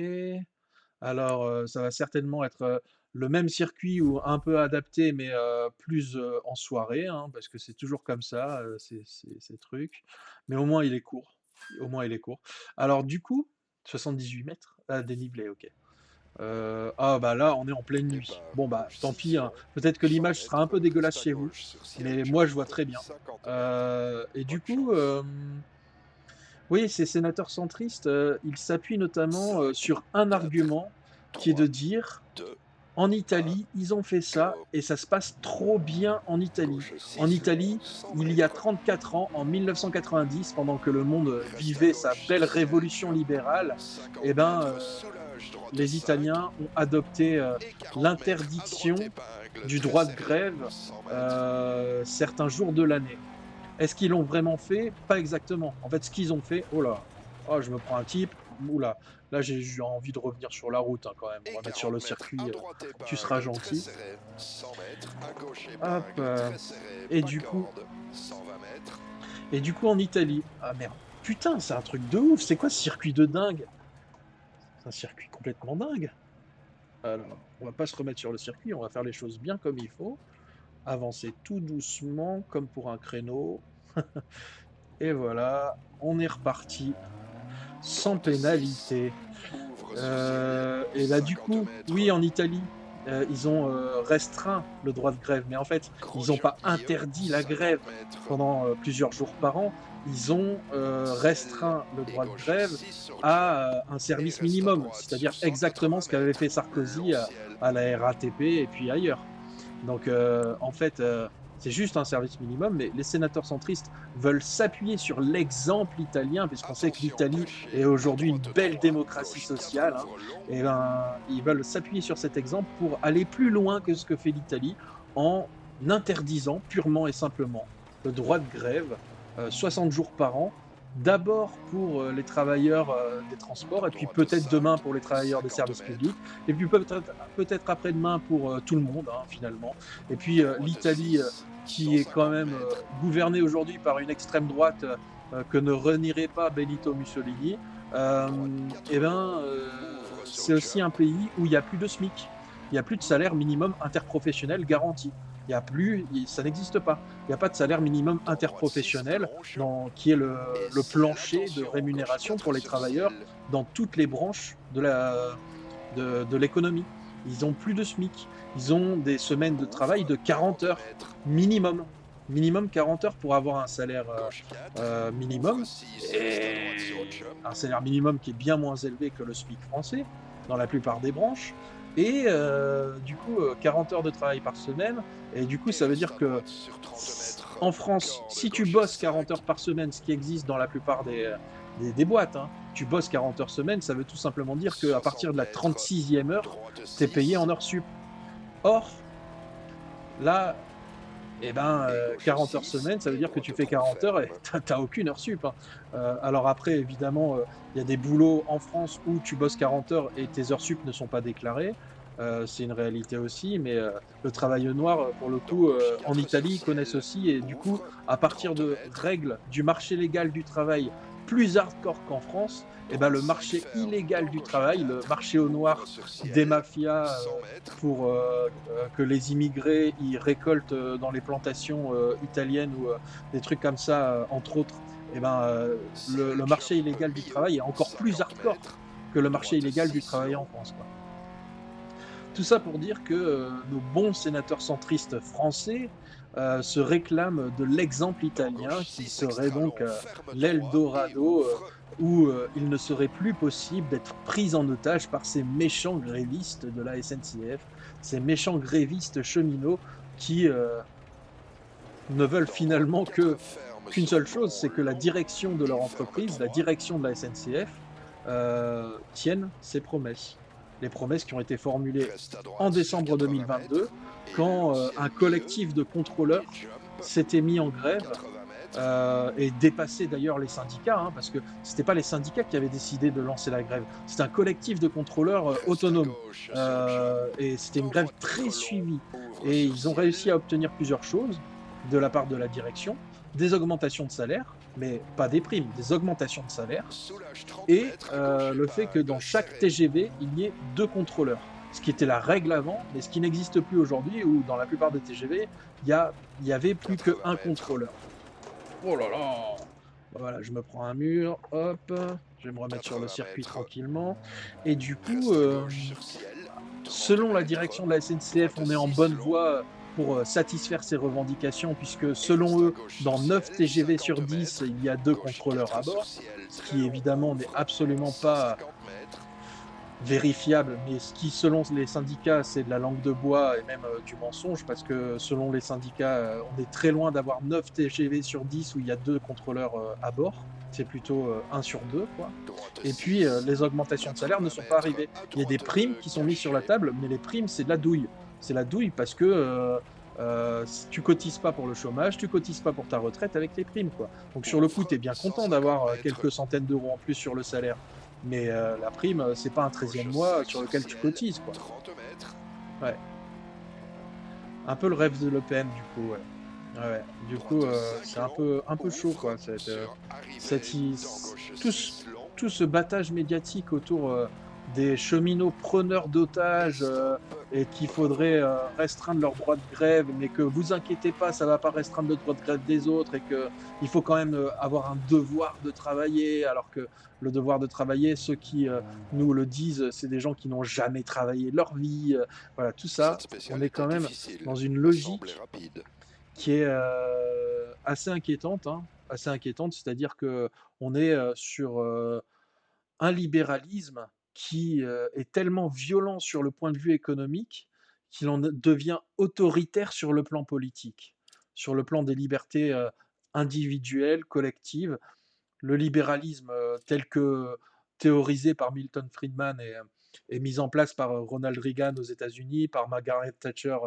Alors, ça va certainement être, le même circuit ou un peu adapté, mais, plus, en soirée, hein, parce que c'est toujours comme ça, ces trucs. Mais au moins il est court, au moins il est court. Alors du coup, 78 mètres, ah dénivelé, OK. Ah bah là, on est en pleine nuit. Départ, Bon bah, gauche tant pis, 600, hein. Peut-être que 100 l'image sera un mètres, peu dégueulasse reste à chez vous, gauche sur mais Siege, moi je vois route très bien. 50 mètres. Et du Bonne coup, chance. oui, ces sénateurs centristes, ils s'appuient notamment, 5, sur un 4, argument qui est de 3, dire: 2, «En 1, Italie, ils ont fait ça go. et ça se passe trop bien en Italie». Gauche En 600, Italie, 100 il y a mètres. 34 ans, en 1990, pendant que le monde, Reste à vivait sa gauche belle sur révolution Siege. libérale, et 50 ben, mètres, soulage, droite les 5. Italiens ont adopté, Et 40 mètres, à droite l'interdiction épingle, du très droit de serré. grève, 100 mètres. certains jours de l'année. Est-ce qu'ils l'ont vraiment fait? Pas exactement. En fait, ce qu'ils ont fait, oh là, oh, je me prends un type, ouh là j'ai envie de revenir sur la route, hein, quand même. On Et va mettre sur 40 le mètres, à circuit, droite tu seras épingle, très gentil. serré. 100 mètres, à gauche Hop, épingle, très serré. et Pas du coup corde. 120 mètres. en Italie, ah merde, putain, c'est un truc de ouf, c'est quoi ce circuit de dingue? C'est un circuit complètement dingue. Alors, on va pas se remettre sur le circuit, on va faire les choses bien comme il faut, avancer tout doucement comme pour un créneau, et voilà, on est reparti sans Droite 6. pénalité. Ouvre sur ciel. Et bah, du 50 coup, oui, mètres. en Italie, ils ont, restreint le droit de grève, mais en fait, ils ont pas Croce-Jonquille. interdit la 50 grève mètres. pendant, plusieurs jours par an. Ils ont, Ciel. restreint le Et droit de gauche grève 6 sur jump. à, un Et service reste à minimum, droite sur c'est-à-dire exactement 180 ce qu'avait fait mètres. Sarkozy Long ciel. à la RATP et puis ailleurs. Donc, en fait, c'est juste un service minimum, mais les sénateurs centristes veulent s'appuyer sur l'exemple italien, puisqu'on sait que Attention l'Italie est caché. À aujourd'hui une droite belle 3. démocratie Gauche 4 sociale, hein. ouvre long. Et ben, ils veulent s'appuyer sur cet exemple pour aller plus loin que ce que fait l'Italie en interdisant purement et simplement le droit de grève, 60 jours par an. D'abord pour, les travailleurs, des transports et puis Droite peut-être demain 5. pour les travailleurs des 50 services mètres. publics et puis peut-être après-demain pour, tout le monde, hein, finalement. Et puis, Droite l'Italie, 6. qui est quand 150 même, mètres. gouvernée aujourd'hui par une extrême droite, que ne renierait pas Benito Mussolini, Droite et 4 ben, long. Ouvre sur c'est aussi un jump. pays où il y a plus de SMIC. Il y a plus de salaire minimum interprofessionnel garanti. Il y a plus, ça n'existe pas. Il y a pas de salaire minimum Droite 6 interprofessionnel blanche. qui est Et le ciel, plancher de attention. Gauche rémunération pour 4 les sur travailleurs ciel. dans toutes les branches de l'économie. Ils ont plus de SMIC. Ils ont des semaines de travail Ouvre de 40 40 heures mètres. minimum. Minimum 40 heures pour avoir un salaire Gauche 4. Ouvre minimum, 6. Reste à droite sur et jump. un salaire minimum qui est bien moins élevé que le SMIC français dans la plupart des branches. Et du coup, 40 heures de travail par semaine. Et du coup, Et ça veut reste dire à que droite sur 30 mètres. en France, Corde si tu gauche bosses 40 heures 5. par semaine, ce qui existe dans la plupart des boîtes, hein, tu bosses 40 heures semaine, ça veut tout simplement dire qu'à partir 60 de la mètres. 36e heure, Droite tu es payé 6. en heures sup. Or, là, eh ben, Et gauche 40 heures 6. semaine, ça veut Et dire que tu droite fais 3 40 heures et ferme. tu as aucune heure sup, hein. Alors après, évidemment, il y a des boulots en France où tu bosses 40 heures et tes heures sup ne sont pas déclarées. C'est une réalité aussi, mais le travail noir, pour le Dans coup, gauche en 4 sur Italie, ils connaissent ciel. aussi, et du coup, Ouvre à partir 30 de mètres. règles du marché légal du travail plus hardcore qu'en France, et ben, Droite le 5 marché ferme. illégal Dans du gauche travail, le 4. marché au Ouvre noir sur des ciel. mafias, 100 mètres. pour que les immigrés ils récoltent dans les plantations italiennes ou des trucs comme ça, entre autres, et ben, Ciel le marché jump illégal du milieu. travail est encore plus 50 hardcore mètres. que le marché Droite illégal du 6 travail en long. France, quoi. Tout ça pour dire que nos bons sénateurs centristes français se réclament de l'exemple Dans italien, gauche qui 6 serait extra donc long. Ferme droit et l'Eldorado, ouvre. où il ne serait plus possible d'être pris en otage par ces méchants grévistes de la SNCF, ces méchants grévistes cheminots qui ne veulent Dans droite finalement 4 ferme qu'une sur seule chose, pont c'est que la long. direction de leur Et ferme entreprise, la 3. direction de la SNCF, tienne ses promesses. les promesses qui ont été formulées Reste à en droite sur décembre 80 2022, mètres. Et quand l'ancienne un MIE. collectif de Et contrôleurs jump. s'était mis en grève 80 mètres. et dépassait d'ailleurs les syndicats, hein, parce que c'était pas les syndicats qui avaient décidé de lancer la grève, c'était un collectif de contrôleurs Reste à autonomes. gauche sur le jump. Et c'était une Dans grève droite très 4 long. suivie. Ouvre Et sur ils ont réussi ciel. à obtenir plusieurs choses de la part de la direction, des augmentations de salaire, mais pas des primes, des augmentations de salaire, Soulage 30 et mètres à gauche le fait que épingle dans chaque serré. TGV, il y ait 2 contrôleurs. Ce qui était la règle avant, mais ce qui n'existe plus aujourd'hui, où dans la plupart des TGV, il y avait plus 80 qu'un mètres. contrôleur. Oh là là! Voilà, je me prends un mur, hop, je vais me remettre sur le 80 circuit mètres. tranquillement. Et du coup, Reste à gauche sur ciel. 30 selon la mètres. direction de la SNCF, Droite on est en 6 bonne long. voie pour satisfaire ces revendications, puisque Et selon reste à eux, gauche sur dans 9 ciel. TGV sur 50 10, mètres. il y a 2 Gauche contrôleurs à 4 sur bord, ciel. ce Très qui long. évidemment n'est Ouvre. absolument pas 150 mètres. vérifiable, mais ce qui, selon les syndicats, c'est de la langue de bois et même du mensonge, parce que selon les syndicats, on est très loin d'avoir 9 TGV sur 10 où il y a 2 contrôleurs à bord. C'est plutôt 1 sur 2, quoi. Droite Et puis, 6. les augmentations de salaire ne 80 sont pas mètres. arrivées. À Il y a des droite primes 2. qui sont mises sur la Caché. table, mais les primes, c'est de la douille. C'est la douille parce que si tu cotises pas pour le chômage, tu cotises pas pour ta retraite avec les primes, quoi. Donc sur le coup, tu Ouvre. es bien content 150 d'avoir mètres. quelques centaines d'euros en plus sur le salaire. Mais la prime, c'est pas un Gauche 13e mois 5 sur sur lequel tu ciel. cotises, quoi. 30 mètres. Ouais. Un peu le rêve de Le Pen, du coup, ouais. Ouais, ouais. Du coup, Droite 5 c'est long. un peu chaud, Ouvre. quoi. Sur Cette arrivée. hi- Dans gauche tout, ce, 6 long. tout ce battage médiatique autour des cheminots preneurs Et d'otages stop. et qu'il Bravo. faudrait restreindre leur droit de grève, mais que vous inquiétez pas, ça va pas restreindre le droit de grève des autres et que il faut quand même avoir un devoir de travailler, alors que le devoir de travailler, ceux qui nous le disent, c'est des gens qui n'ont jamais travaillé de leur vie. Voilà, tout Cette ça, on spéciale est quand était même difficile, dans une mais semblait logique rapide. qui est assez inquiétante, hein, assez inquiétante. C'est-à-dire que on est sur un libéralisme qui est tellement violent sur le point de vue économique qu'il en devient autoritaire sur le plan politique, sur le plan des libertés individuelles, collectives. Le libéralisme tel que théorisé par Milton Friedman et mis en place par Ronald Reagan aux États-Unis, par Margaret Thatcher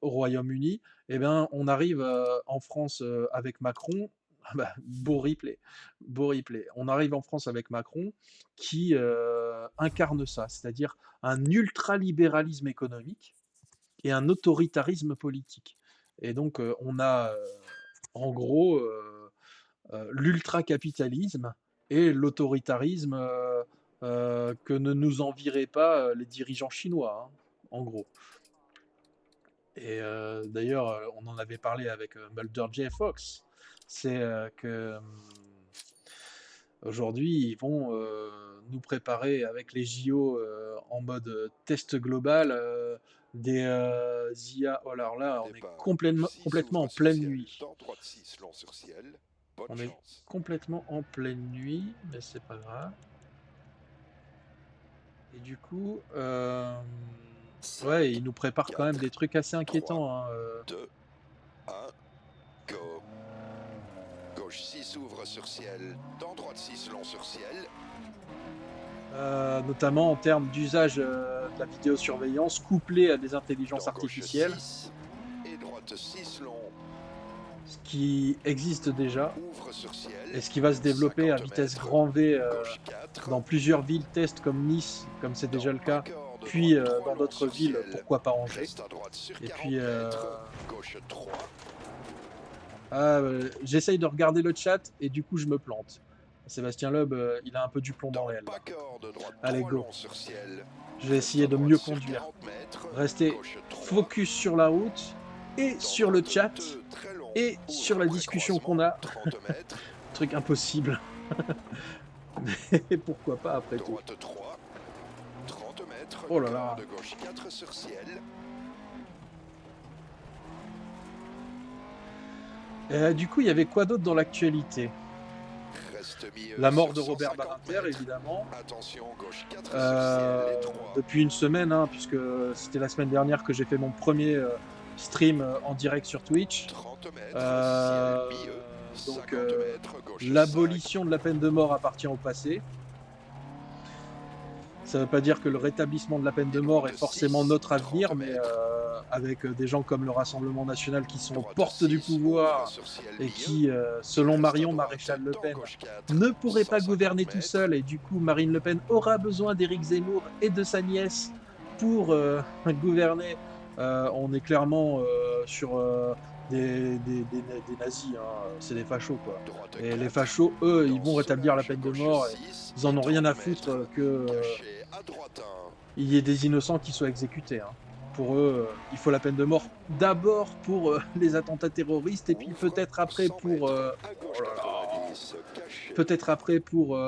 au Royaume-Uni, eh ben, on arrive en France avec Macron. Ah bah, beau replay. On arrive en France avec Macron qui incarne ça, c'est-à-dire un ultralibéralisme économique et un autoritarisme politique. Et donc, on a en gros l'ultracapitalisme et l'autoritarisme que ne nous enviraient pas les dirigeants chinois, hein, en gros. Et d'ailleurs, on en avait parlé avec Mulder J. Fox. C'est que aujourd'hui, ils vont nous préparer avec les JO en mode test global des IA. Oh alors là, on est Départ, gauche complètement, 6 complètement ouvre en sur pleine ciel, nuit. dans droite 6 long sur ciel. Bonne On est chance. complètement en pleine nuit, mais c'est pas grave. Et du coup, ouais, 5, ils nous préparent quand même 4, des trucs assez 3, inquiétants, hein, 2, 1, go. Gauche 6 ouvre sur ciel, dans droite 6 long sur ciel. notamment en termes d'usage de la vidéosurveillance couplée à des intelligences Dans gauche artificielles, 6 et droite 6 long, ce qui existe déjà ouvre sur ciel. et ce qui va se développer à 50 vitesse mètres, grand V gauche 4. dans plusieurs villes test comme Nice, comme c'est déjà Dans le cas, accord de puis droite 3 dans long d'autres sur villes, ciel. pourquoi pas Angers. Reste à droite sur Et 40 puis, mètres, gauche 3. j'essaye de regarder le chat et du coup je me plante. Sébastien Loeb, il a un peu du plomb dans Dans l'aile là. accord de droite Allez, 3 go. long sur ciel. Je vais Reste essayer à de droite mieux sur conduire. 40 mètres, Restez gauche 3. focus sur la route et Dans sur le droite chat 2 très long, et sur ouvre la après discussion croisement, qu'on a. 30 mètres. Truc impossible. Mais pourquoi pas après tout. Droite 3, 30 mètres, Oh là là. de gauche 4 sur ciel. Du coup, il y avait quoi d'autre dans l'actualité? Reste milieu La mort sur de Robert 150 Badinter, mètres. évidemment. Attention, gauche 4 sur ciel, les 3. Depuis une semaine, hein, puisque c'était la semaine dernière que j'ai fait mon premier stream en direct sur Twitch. 30 mètres, Euh, ciel milieu. donc, 50 mètres, gauche 5. l'abolition de la peine de mort appartient au passé. Ça veut pas dire que le rétablissement de la peine de mort est Droite forcément 6, notre 30 avenir, mais mètres. avec, des gens comme le Rassemblement national qui sont aux Droite portes du 6, ouvre pouvoir sur ciel et milieu. qui, Il selon reste à Marion droite Maréchal Le dans Pen, gauche 4, ne pourrait pas 150 gouverner tout mètres. seul et du coup Marine Le Pen aura besoin d'Éric Zemmour et de sa nièce pour, gouverner. On est clairement, sur, des nazis, hein, c'est des fachos, quoi. Droite Et les 4, fachos, eux, ils dans vont rétablir la Solage peine de gauche mort et 6 ils en et ont rien 30 à foutre, mètres. que, Caché à droite 1. il y ait des innocents qui soient exécutés, hein. Pour eux, il faut la peine de mort d'abord pour, les attentats terroristes et puis Ouvre peut-être après 100 pour, mètres à oh gauche là là, 90. Caché. peut-être après pour,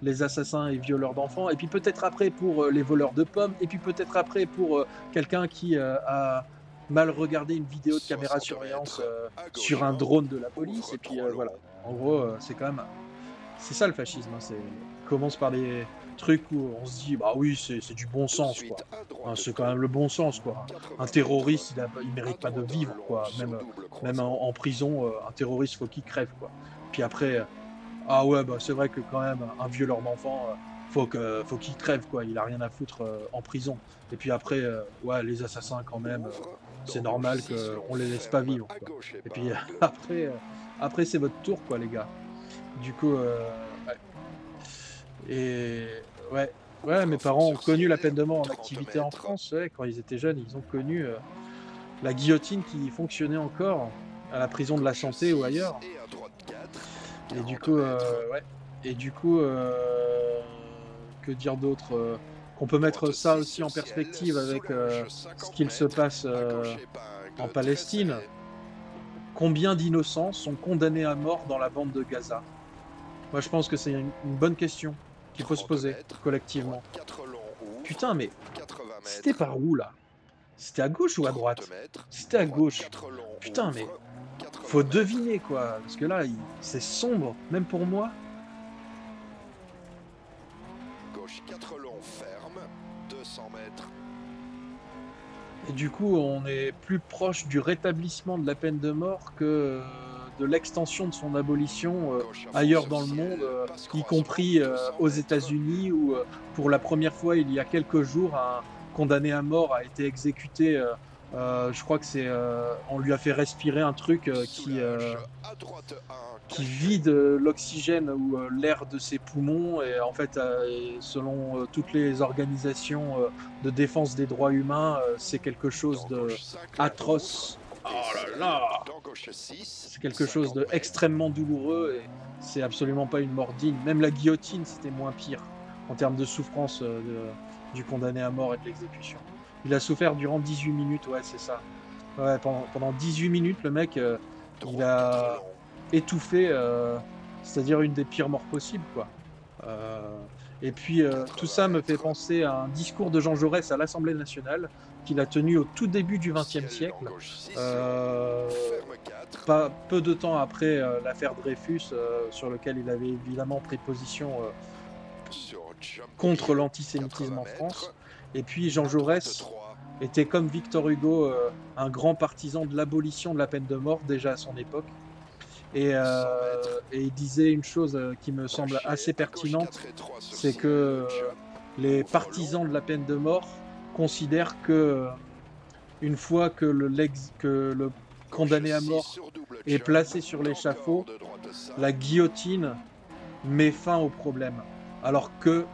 les assassins et violeurs d'enfants et puis peut-être après pour, les voleurs de pommes et puis peut-être après pour, quelqu'un qui, a mal regardé une vidéo de caméra 60 surveillance, mètres à sur gauche un 1. drone de la police Ouvre et puis, 3 voilà. longs. En gros, c'est quand même c'est ça le fascisme, hein, c'est commence par des trucs où on se dit: «Bah oui, c'est du bon De sens, suite quoi». à Hein, droite c'est quand tôt. même le bon sens, quoi. Un 80 mètres. terroriste, il À mérite pas de droite un vivre, long quoi. sur double Même croisement. en prison, un terroriste, faut qu'il crève, quoi. Puis après, ah ouais, bah, c'est vrai que quand même, un violeur d'enfant, faut qu'il crève, quoi. Il a rien à foutre, en prison. Et puis après, ouais, les assassins quand même, Ouvre c'est dans gauche normal 6 long qu'on les laisse pas ferme vivre, à quoi. gauche Et puis épingle. après, après c'est votre tour, quoi, les gars. Du coup, ouais. Et ouais, ouais, mes parents Contrefort ont sur connu la ciel peine de mort en 30 activité en mètres. France, ouais, quand ils étaient jeunes, ils ont connu, la guillotine qui fonctionnait encore à la prison de la Gauche Santé ou 6 ailleurs. et à droite 4. Et du 40 coup, mètres. ouais. Et du coup, que dire d'autre? Qu'on peut mettre Droite ça 6 aussi sur en ciel. perspective avec, Soulage ce 50 qu'il se mètres. passe, À gauche en épingle très Palestine. serré. Combien d'innocents sont condamnés à mort dans la bande de Gaza? Moi, je pense que c'est une bonne question qu'il faut se 30 poser mètres. Droite collectivement. 4 long ouvre. Putain, mais 80 c'était mètres. par où là? C'était à gauche ou à 30 droite? mètres. C'était à Droite gauche. 4 long Putain, mais ouvre. 80 faut mètres. deviner quoi, parce que là, c'est sombre, même pour moi. Gauche 4 long ferme. 200 mètres. Et du coup, on est plus proche du rétablissement de la peine de mort que de l'extension de son abolition Gauche à fond ailleurs sur dans le monde, ciel. Passe y croisement. compris 200 aux mètres. États-Unis où, pour la première fois, il y a quelques jours, un condamné à mort a été exécuté. Je crois que c'est, on lui a fait respirer un truc Soulage à droite 1 qui caché. vide l'oxygène ou l'air de ses poumons. Et en fait, selon toutes les organisations de défense des droits humains, c'est quelque chose Dans de gauche 5 long ouvre. atroce. Et Oh là ciel. là! Dans gauche 6. C'est quelque chose 50 de mètres. extrêmement douloureux et c'est absolument pas une mort digne. Même la guillotine, c'était moins pire en termes de souffrance du condamné à mort et de l'exécution. Il a souffert durant 18 minutes, ouais, c'est ça. Ouais, pendant 18 minutes, le mec, il Droite 4 a long. étouffé, c'est-à-dire une des pires morts possibles, quoi. Et puis, tout 80 ça me fait mètres. penser à un discours de Jean Jaurès à l'Assemblée nationale qu'il a tenu au tout début du XXe Ciel dans siècle, gauche 6 long. heu, Ferme 4. pas peu de temps après, l'affaire Dreyfus, sur lequel il avait évidemment pris position, Sur jump au contre milieu. l'antisémitisme 80 en mètres. France. Et puis Jean À droite Jaurès 3. était comme Victor Hugo, un grand partisan de l'abolition de la peine de mort déjà à son époque. 100 mètres. Et il disait une chose, qui me semble Caché assez à gauche pertinente, 4 et 3 sur c'est ciel. que, Jump. les Ouvre long. partisans de la peine de mort considèrent que, une fois que le Gauche condamné à 6 mort sur double est jump. placé sur D'encore l'échafaud, de droite 5. la guillotine met fin au problème. Alors que,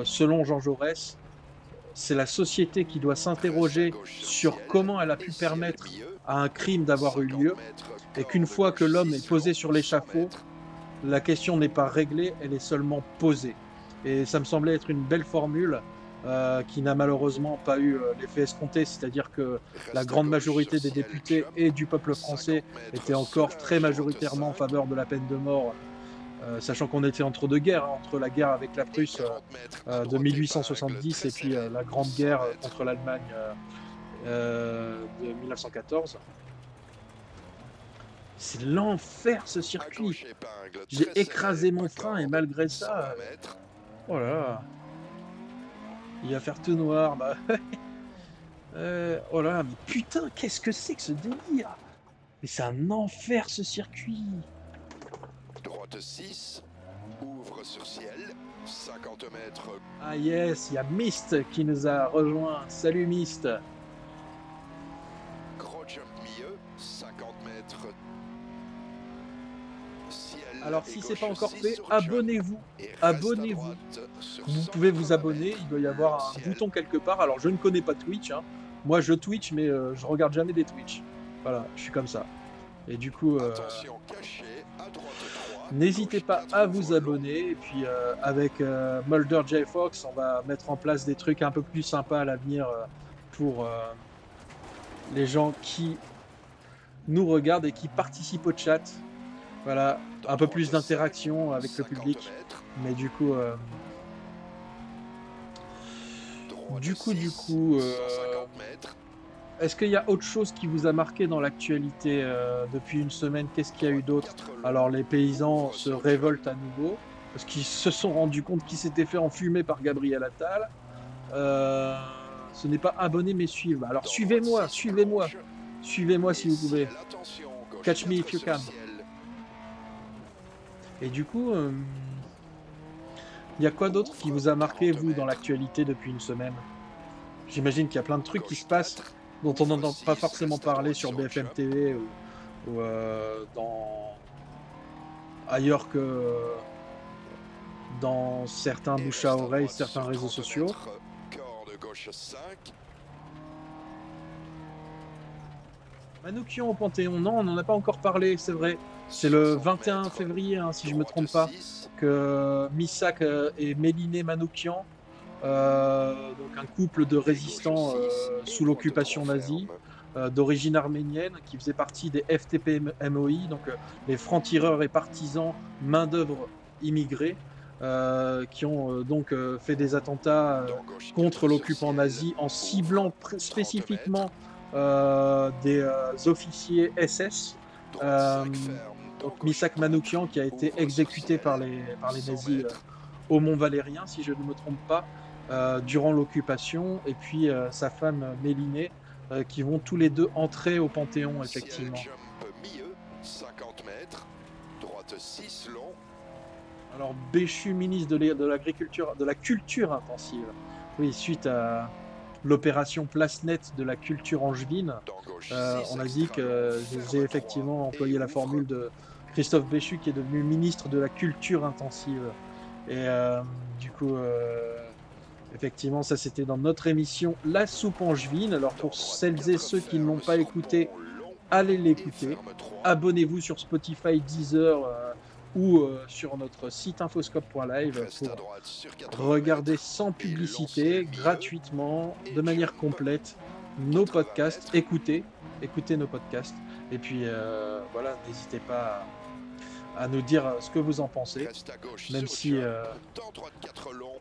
selon Jean Jaurès, c'est la société qui doit Reste à s'interroger gauche sur sur ciel. comment elle a Et pu ciel permettre milieu. à un crime d'avoir eu 50 lieu, mètres. et qu'une Corde fois que gauche l'homme est 6 posé long. sur 100 l'échafaud, mètres. la question n'est pas réglée, elle est seulement posée. Et ça me semblait être une belle formule, qui n'a malheureusement pas eu, l'effet escompté, c'est-à-dire que la Reste à grande gauche sur majorité des ciel. députés Jump. et du peuple 50 français mètres. étaient encore très Soulage droite majoritairement en 5. faveur de la peine de mort, sachant qu'on était entre deux guerres, hein, entre la guerre avec la Et Prusse, 40 mètres. À de droite épingle. 1870 Très et puis, serré. la grande 100 guerre mètres. contre l'Allemagne, de 1914. C'est l'enfer ce À circuit. gauche épingle. J'ai Très serré. écrasé mon Pas frein et corde. malgré ça, 120 mètres. oh là là, il va faire tout noir. Bah, oh là là, mais putain, qu'est-ce que c'est que ce délire? Mais c'est un enfer ce circuit. Droite 6. Ouvre sur ciel. 50 mètres. Ah yes, il y a Myst qui nous a rejoint. Salut Myst. Gros jump milieu, 50 mètres. Ciel Alors et si c'est gauche pas encore 6 fait, sur jump. abonnez-vous. Et reste à Abonnez-vous. droite sur Vous pouvez vous 180 abonner, mètres, il doit y long avoir un ciel. bouton quelque part. Alors je ne connais pas Twitch, hein. Moi je Twitch mais je regarde jamais des Twitch. Voilà, je suis comme ça. Et du coup, Attention caché, à droite 3. n'hésitez gauche pas 4 à vous ouvre long. abonner. Et puis avec Mulder J. Fox, on va mettre en place des trucs un peu plus sympas à l'avenir pour les gens qui nous regardent et qui participent au chat. Voilà, un peu plus Droite 5, d'interaction avec le 50 public. mètres. Mais du coup, Droite 6, 150 mètres. est-ce qu'il y a autre chose qui vous a marqué dans l'actualité depuis une semaine? Qu'est-ce qu'il y a eu Droite d'autre? 4 long. Alors les paysans Ouvre se sur révoltent à nouveau parce qu'ils se sont rendus compte qu'ils s'étaient fait enfumer par Gabriel Attal. Ce n'est pas abonner mais suivre. Alors Dans suivez-moi, droite 6, suivez-moi, plonge. suivez-moi Et si vous pouvez. ciel, attention, gauche Catch me 4 if you sur can. ciel. Et du coup, il y a quoi d'autre qui vous a marqué, 40 vous, dans mètres. l'actualité depuis une semaine? J'imagine qu'il y a plein de trucs qui Gauche se passent 4, dont on ouvre n'entend pas 6, forcément reste à parler droite sur sur BFM jump. TV ou dans ailleurs que dans certains Et bouche reste à à oreille, droite certains sur réseaux 30 sociaux. mètres. Corde gauche 5. Manoukian au Panthéon, non, on n'en a pas encore parlé, c'est vrai. C'est le 60 21 mètres. février, hein, si je ne me Droite trompe pas, 6. que Missak et Méliné Manoukian, donc un couple de Et gauche résistants 6. Et sous droite l'occupation 3 nazie, ferme. d'origine arménienne, qui faisait partie des FTP-MOI, donc les francs-tireurs et partisans main-d'œuvre immigrés, qui ont donc fait des attentats Dans gauche 4 contre sur l'occupant ciel. nazi en Ouvre ciblant 30 spécifiquement mètres. des officiers SS. Droite 5 ferme. Dans Donc gauche Misak 4. Manoukian qui a été Ouvre sur exécuté ciel. par les 100 nazis mètres. au Mont Valérien, si je ne me trompe pas, durant l'occupation, et puis sa femme Mélinée, qui vont tous les deux entrer au Panthéon, Ciel effectivement. jump milieu. 50 mètres. Droite 6 long. Alors Béchu, ministre de l'Agriculture, de la Culture intensive, oui, suite à l'opération Place Nette de la culture angevine, Dans gauche 6 on a dit extra long. que Ferme j'ai 3. effectivement Et employé la ouvre. formule de Christophe Béchu, qui est devenu ministre de la Culture intensive. Et du coup, effectivement, ça c'était dans notre émission La Soupe Angevine. Alors Dans pour droite celles et 4 ceux qui ne l'ont ferme pas sur écouté, pont long. allez Et l'écouter. ferme 3. Abonnez-vous sur Spotify, Deezer ou sur notre site infoscope.live Reste à pour droite sur 80 regarder mètres. sans Et publicité, lancez gratuitement, et de manière jump. complète, nos 80 podcasts. mètres. Écoutez nos podcasts. Et puis voilà, n'hésitez pas à nous dire ce que vous en pensez, Reste à gauche même sur si jump. Dans droite 4 long.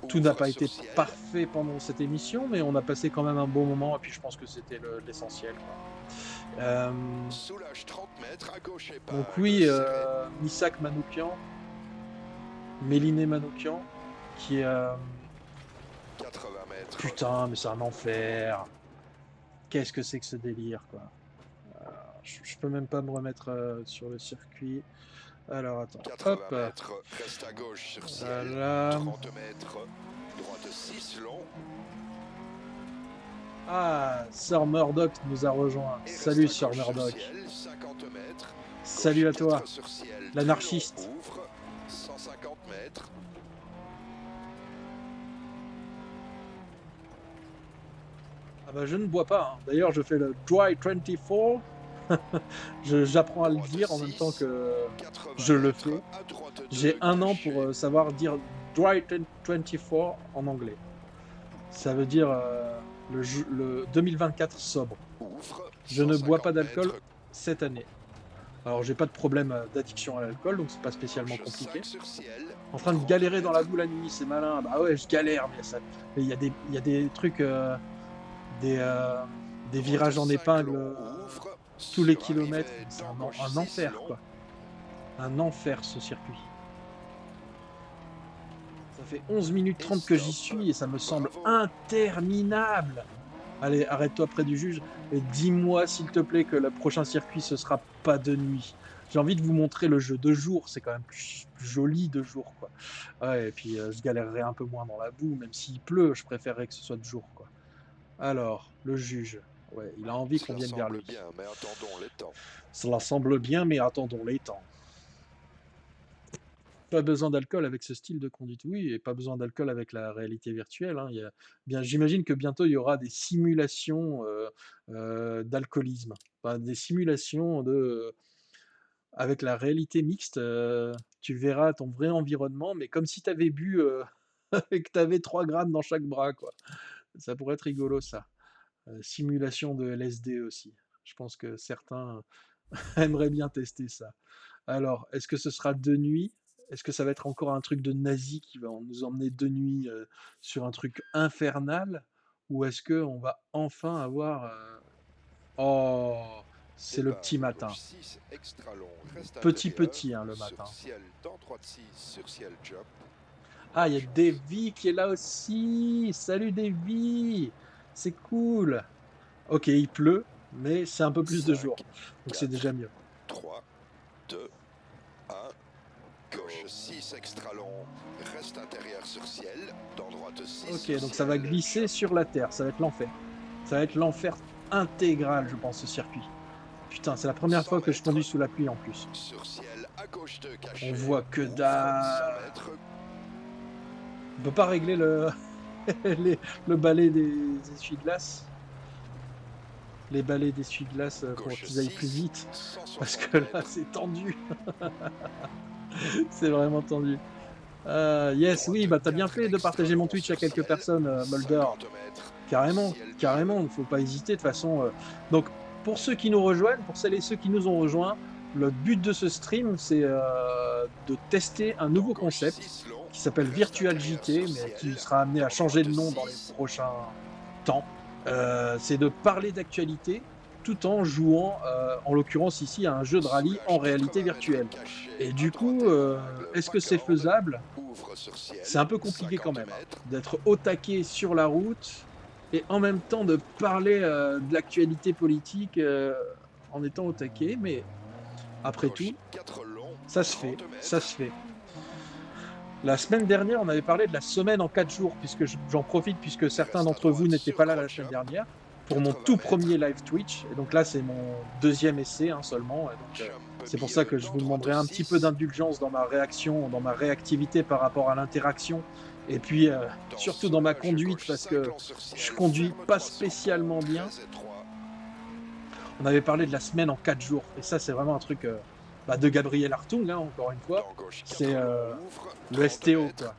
tout n'a Ouvre pas sur été ciel. parfait pendant cette émission, mais on a passé quand même un bon moment, et puis je pense que c'était l'essentiel, quoi. Soulage 30 mètres à gauche et Donc pas oui, serré. Misak Manoukian, Méliné Manoukian, qui est... 80 mètres. putain, mais c'est un enfer. Qu'est-ce que c'est que ce délire, quoi. Je peux même pas me remettre sur le circuit. Alors attends, 80 hop, mètres. Reste à gauche sur ciel. voilà. 30 mètres. Droite 6 long. Ah, Sir Murdoch nous a rejoint. Et reste Salut à Sir gauche sur Murdoch. ciel, 50 mètres. Salut à Gauche toi, 4 sur ciel, l'anarchiste. très long, ouvre 150 mètres. Ah bah je ne bois pas, hein. D'ailleurs je fais le Dry 24. J'apprends à le Droite dire en même temps 6, que 80 je le mètres, fais. à droite 2, J'ai un an caché. pour savoir dire Dry 24 en anglais. Ça veut dire le 2024 sobre. Ouvre Je ne bois pas 150 d'alcool mètres, cette année. Alors j'ai pas de problème d'addiction à l'alcool, donc c'est pas spécialement gauche compliqué. 5 sur ciel, En train de 30 galérer dans la mètres. boue la nuit, c'est malin. Bah ouais, je galère, mais mais il y a des trucs, des virages en Droite 5 épingle long, ouvre tous les sur kilomètres. arrivée, C'est dans un gauche 6 enfer, long. quoi. Un enfer, ce circuit. Ça fait 11 minutes 30 que j'y suis et ça me semble Bravo. interminable. Allez, arrête-toi près du juge et dis-moi, s'il te plaît, que le prochain circuit, ce sera pas de nuit. J'ai envie de vous montrer le jeu de jour, c'est quand même plus joli de jour, quoi. Ouais et puis, je galérerai un peu moins dans la boue, même s'il pleut, je préférerais que ce soit de jour, quoi. Alors, le juge, ouais, il a envie qu'on Cela vienne vers semble lui. bien, mais attendons les temps. Cela semble bien, mais attendons les temps. Pas besoin d'alcool avec ce style de conduite, oui, et pas besoin d'alcool avec la réalité virtuelle, hein. Il y a bien j'imagine que bientôt il y aura des simulations, d'alcoolisme. Enfin, des simulations de, avec la réalité mixte, tu verras ton vrai environnement, mais comme si tu avais bu, et que tu avais 3 grammes dans chaque bras, quoi. Ça pourrait être rigolo ça. Simulation de LSD aussi. Je pense que certains aimeraient bien tester ça. Alors, est-ce que ce sera de nuit? Est-ce que ça va être encore un truc de nazi qui va nous emmener de nuit, sur un truc infernal? Ou est-ce qu'on va enfin avoir, oh! C'est le Départ petit à matin. gauche 6, extra long, reste Petit, intérieur, petit, hein, le sur matin. ciel dans droite 6, sur ciel job, Ah, il y a chance. Davy qui est là aussi! Salut Davy! C'est cool! OK, il pleut, mais c'est un peu plus de 5, jour, donc c'est 4, déjà mieux. 3, 2, 1. Gauche 6 extra long, reste intérieur sur ciel, dans droite 6 OK, sur donc ça va ciel, glisser job, sur la terre, ça va être l'enfer. Ça va être l'enfer intégral, je pense, ce circuit. Putain, c'est la première 100 fois que je mètres, conduis sous la pluie en plus. sur ciel à gauche 2 On caché, voit que ouvre 100 dalle. mètres, On peut pas régler le le balai des essuie-glaces? Les balais d'essuie-glaces, pour gauche qu'ils aillent plus 6, vite? Parce 160 que là, mètres, c'est tendu, c'est vraiment tendu. Yes, oui, droite bah, tu as bien 4 fait de extra partager mon long Twitch à sur quelques ciel, personnes, Mulder. 50 mètres, Carrément, ciel job, carrément, il ne faut pas hésiter de toute façon, donc pour ceux qui nous rejoignent, pour celles et ceux qui nous ont rejoints, le but de ce stream, c'est, de tester un dans nouveau gauche concept 6 long, qui s'appelle reste Virtual intérieur sur JT, mais ciel, qui sera amené à dans changer de droite nom dans les 6, prochains temps. C'est de parler d'actualité tout en jouant, en l'occurrence ici, à un jeu de rallye en soulage réalité 80 mètres virtuelle caché et à du droite coup, épingle, est-ce pas que c'est corde, faisable? ouvre sur C'est ciel, un peu compliqué quand 50 même, hein, mètres, d'être au taquet sur la route et en même temps de parler, de l'actualité politique, en étant au taquet, mais après gauche tout, 4 long, ça se fait, 30 ça mètres, se fait. La semaine dernière, on avait parlé de la semaine en 4 jours, puisque j'en profite, puisque certains reste à d'entre vous droite n'étaient sur pas là droite la semaine jump, dernière, pour mon 80 tout mètres, premier live Twitch. Et donc là, c'est mon deuxième essai, hein, seulement. Et donc, jump c'est pour ça milieu que je dans vous droite demanderai un petit peu 6, d'indulgence dans ma réaction, dans ma réactivité par rapport à l'interaction. Et puis, dans surtout dans ma soulage conduite, gauche parce 5 que long sur je ciel, conduis ferme pas 300 pont, spécialement bien. très étroit, On avait parlé de la semaine en 4 jours. Et ça, c'est vraiment un truc bah, de Gabriel Hartung, hein, encore une fois. dans gauche C'est 4 long, ouvre, le 30 STO, mètres,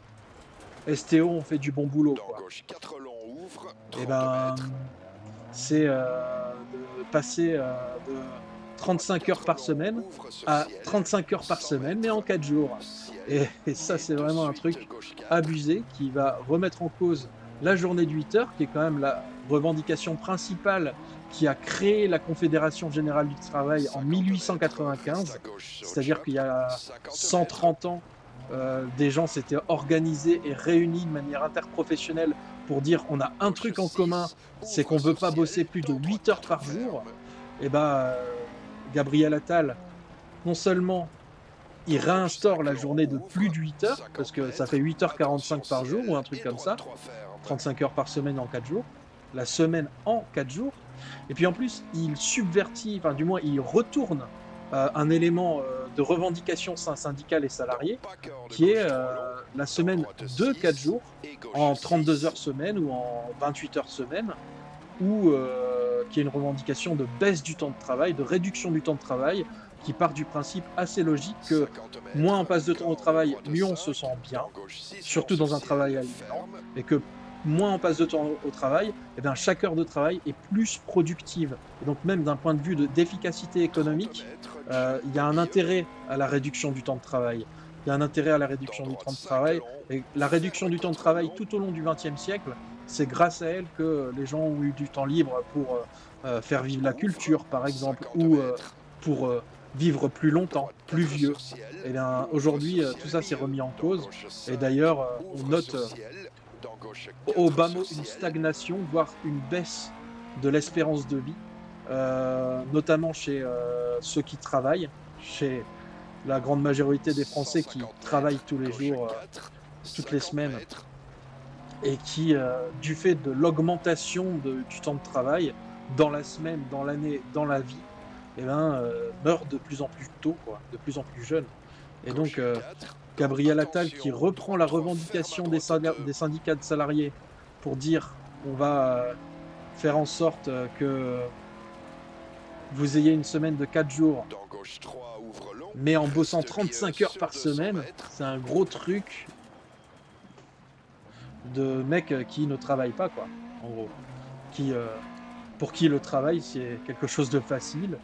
quoi. STO, on fait du bon boulot, dans quoi. gauche 4 long, ouvre, Et 30 ben, mètres, c'est de passer de droite 35 heures 4 par long, semaine ouvre sur à ciel, 35 heures par 100 semaine, mais en mètres, 4 jours. ciel, Et ça, et c'est de vraiment un suite truc gauche 4, abusé qui va remettre en cause la journée de 8 heures, qui est quand même la revendication principale qui a créé la Confédération générale du travail en 50 mètres, reste à 1895. gauche sur C'est-à-dire jump, qu'il y a 50 mètres, 130 ans, des gens s'étaient organisés et réunis de manière interprofessionnelle pour dire on a un gauche truc en commun, 6, c'est ouvre qu'on ne veut sur pas bosser ciel, plus de dans droite 8 heures 4 par jour. ferme, Et ben, Gabriel Attal, non seulement il dans gauche réinstaure 5 la long, journée de plus ouvre, de 8 heures, parce 50 que ça mètres, fait 8h45 attention par jour ou ciel, un truc et comme droite ça, 3 ferme, 35 heures par semaine en 4 jours, la semaine en 4 jours. Et puis en plus, il subvertit, enfin du moins il retourne un élément de revendication syndicale et dans salariée, pas corde qui est gauche 3 long, la dans semaine droite de 4 6, jours, et gauche en 32 6, heures semaine ou en 28 heures semaine, ou qui est une revendication de baisse du temps de travail, de réduction du temps de travail, qui part du principe assez logique que 50 moins mètres, on passe de temps au corde travail, droite mieux on 5, se sent bien, dans gauche 6 long surtout sur dans un travail ciel, aliénant, ferme, et que moins on passe de temps au travail, et bien chaque heure de travail est plus productive. Et donc même d'un point de vue d'efficacité 30 économique, mètres, il y jump a un milieu, intérêt à la réduction du temps de travail. Il y a un intérêt à la dans réduction du droite temps de 5 travail. long, Et la réduction ferme du temps de 4 travail long, tout au long du XXe siècle, c'est grâce à elle que les gens ont eu du temps libre pour faire vivre la ouvre, culture, par exemple, 50 ou mètres, pour vivre plus longtemps, droite plus 4 vieux. sur ciel, Et bien ouvre aujourd'hui, sur tout ciel ça s'est milieu, remis en dans cause. gauche Et 5, d'ailleurs, on ouvre note sur ciel, dans gauche au 4 bas sur mot une ciel, stagnation, voire une baisse de l'espérance de vie, notamment chez ceux qui travaillent. chez la grande majorité des Français qui 150 travaillent mètres, tous les gauche jours, 4, toutes les 50 semaines mètres, et qui, du fait de l'augmentation du temps de travail dans la semaine, dans l'année, dans la vie, eh ben, meurent de plus en plus tôt, quoi, de plus en plus jeunes. Et donc, gauche 4, Gabriel Attal qui attention, reprend la droite 3, ferme à revendication droite 2, des syndicats de salariés pour dire on va faire en sorte que vous ayez une semaine de 4 jours, dans gauche 3, ouvre long, mais en bossant reste milieu 35 heures sur par 200 semaine, mètres, c'est un gros truc de mecs qui ne travaillent pas, quoi, en gros. Qui, pour qui le travail, c'est quelque chose de facile.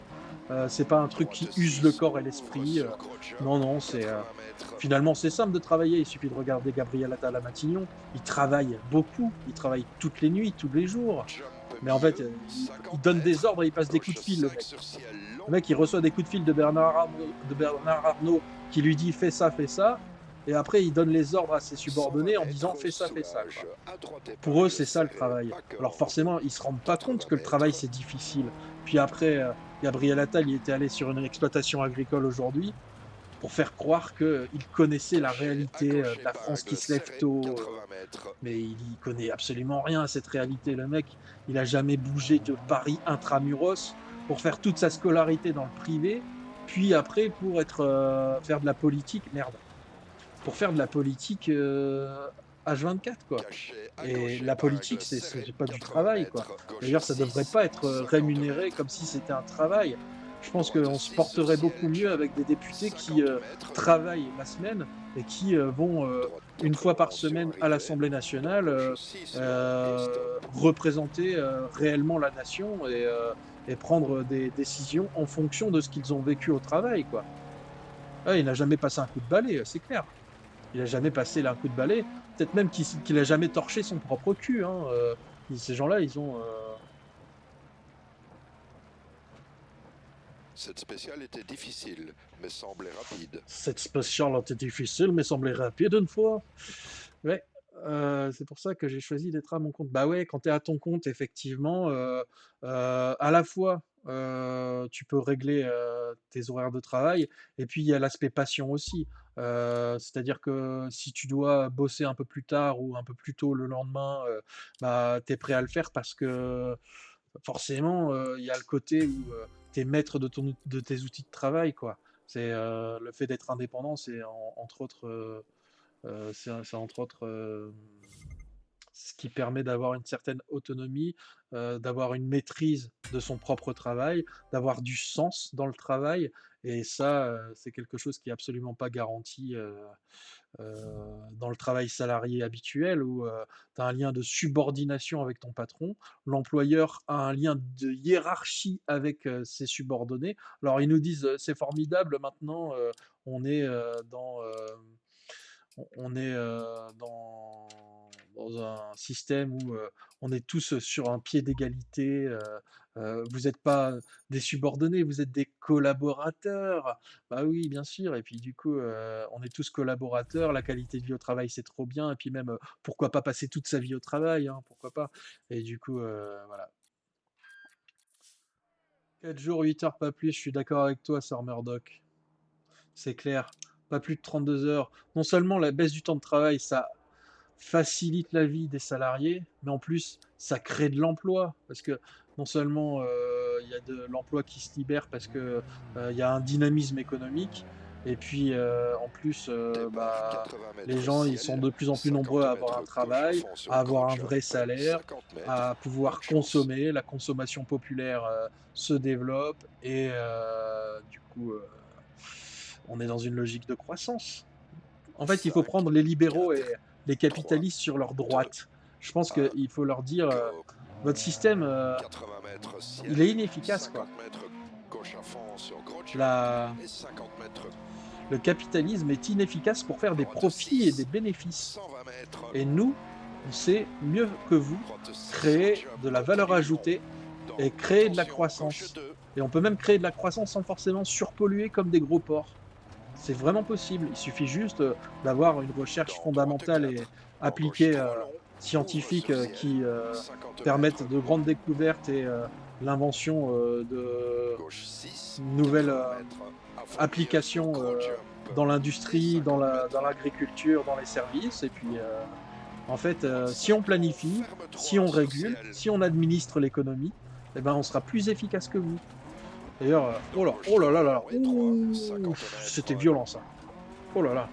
C'est pas un truc droite qui use le 6, corps et ouvre l'esprit. sur gros jump, Non, non, c'est 80 mètres, finalement c'est simple de travailler. Il suffit de regarder Gabriel Attal à Matignon. Il travaille beaucoup. Il travaille toutes les nuits, tous les jours. jump Mais en fait, milieu, il 50 donne des mètres, ordres et il passe des coups gauche de fil, le 5 mec. sur ciel Le long, mec, il reçoit des coups de fil de Bernard Arnault qui lui dit fais ça, fais ça. Et après, il donne les ordres à ses 120 subordonnés en disant mètres, fais ça, soulage, quoi. à droite Pour eux, épingle c'est ça le serrée, travail. pas Alors corde, forcément, ils se rendent pas compte 80 que le travail, mètres, c'est difficile. Puis après, Gabriel Attal, il était allé sur une exploitation agricole aujourd'hui pour faire croire qu'il connaissait la crochet à réalité gauche de la France qui épingle se lève serrée, tôt. 80 mètres, Mais il connaît absolument rien à cette réalité. Le mec, il a jamais bougé de Paris intramuros pour faire toute sa scolarité dans le privé, puis après pour être faire de la politique, merde, pour faire de la politique H24 quoi. cachet à Et gauche la politique, épingle c'est serrée, pas du 80 travail quoi. mètres, gauche D'ailleurs, ça devrait 6, pas être 50 rémunéré mètres, comme si c'était un travail. Je pense droite qu'on se 6 sur porterait beaucoup ciel, mieux jump, avec des députés qui 50 mètres, travaillent la semaine et qui vont droite une fois par 91 sur semaine à arrivée, l'Assemblée dans nationale gauche 6 long et stop. représenter réellement la nation et prendre des décisions en fonction de ce qu'ils ont vécu au travail, quoi. Ah, il n'a jamais passé un coup de balai, c'est clair. Il a jamais passé là un coup de balai. Peut-être même qu'il a jamais torché son propre cul, hein. Ces gens-là, ils ont. Cette spéciale était difficile, mais semblait rapide. Cette spéciale était difficile, mais semblait rapide une fois. Ouais, c'est pour ça que j'ai choisi d'être à mon compte. Bah ouais, quand tu es à ton compte, effectivement, à la fois, tu peux régler, tes horaires de travail et puis il y a l'aspect passion aussi. C'est-à-dire que si tu dois bosser un peu plus tard ou un peu plus tôt le lendemain, bah, tu es prêt à le faire parce que forcément, il y a le côté où, tu es maître de tes outils de travail, quoi. C'est, le fait d'être indépendant, c'est entre autres, c'est entre autres, ce qui permet d'avoir une certaine autonomie, d'avoir une maîtrise de son propre travail, d'avoir du sens dans le travail et ça, c'est quelque chose qui est absolument pas garanti, dans le travail salarié habituel où, tu as un lien de subordination avec ton patron. L'employeur a un lien de hiérarchie avec, ses subordonnés. Alors ils nous disent, «C'est formidable maintenant, on est, on est, dans un système où, on est tous sur un pied d'égalité, vous n'êtes pas des subordonnés, vous êtes des collaborateurs». Bah oui, bien sûr et puis du coup, on est tous collaborateurs, la qualité de vie au travail, c'est trop bien et puis même, pourquoi pas passer toute sa vie au travail, hein, pourquoi pas? Et du coup, voilà. 4 jours, 8 heures, pas plus, je suis d'accord avec toi, Sir Murdoch. C'est clair, pas plus de 32 heures. Non seulement la baisse du temps de travail, ça facilite la vie des salariés, mais en plus, ça crée de l'emploi. Parce que non seulement il y a de l'emploi qui se libère parce que il y a un dynamisme économique, et puis en plus, Départ bah, 80 les mètres gens ils sont ciel, de plus en plus nombreux 50 à avoir un mètres gauche à travail, fond sur à gros avoir un vrai jump, salaire, 50 mètres, à bonne pouvoir chance. consommer. La consommation populaire se développe et du coup, on est dans une logique de croissance. En fait, il faut 5, prendre les libéraux 4, et les 3, capitalistes sur leur 2, droite. Je pense 1, qu'il faut leur dire, go. votre système, 80 mètres il est ciel, inefficace, 50 quoi. mètres gauche à fond sur gros jump La et 50 mètres Le capitalisme est inefficace pour faire des droite profits et des 6, bénéfices. 120 mètres, Et nous, on sait mieux que vous droite 6 sur créer de la jump, valeur milieu long, ajoutée dans et créer de la attention gauche croissance. 2, Et on peut même créer de la croissance sans forcément surpolluer comme des gros porcs. C'est vraiment possible. Il suffit juste d'avoir une recherche dans droite fondamentale et 4, dans gauche appliquée, 3 long, ouvre scientifique, sur ciel, qui 50 permettent mètres de grandes découvertes et l'invention de Gauche 6, nouvelles 80 mètres. À fond de tir sur applications gros jump. dans Et l'industrie, 50 dans mètres. l'agriculture, dans les services. Et puis, en fait, Droite si on 5 long, planifie, ferme si 3 on sur régule, ciel. si on administre l'économie, eh ben, on sera plus efficace que vous. D'ailleurs, Dans gauche oh là 3 là là là, long et 3, ouh, 50 mètres. c'était violent ça. Oh là là.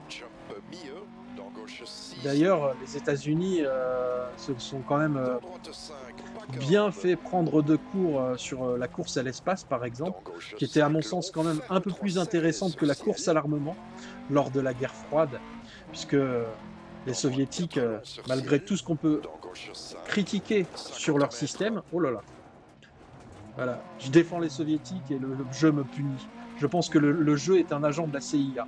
Jump milieu. Dans gauche 6. D'ailleurs, les États-Unis se sont quand même Dans droite 5, pas bien corde. fait prendre de cours sur la course à l'espace, par exemple, Dans gauche qui était à mon 5 long, sens quand même un ferme peu 3 plus serré intéressante que sur la course ciel. à l'armement lors de la guerre froide, puisque les Dans droite soviétiques, 4 long sur malgré ciel. tout ce qu'on peut Dans gauche 5, critiquer sur 50 leur mètres. système, oh là là, voilà, je défends les soviétiques et le jeu me punit. Je pense que le jeu est un agent de la CIA.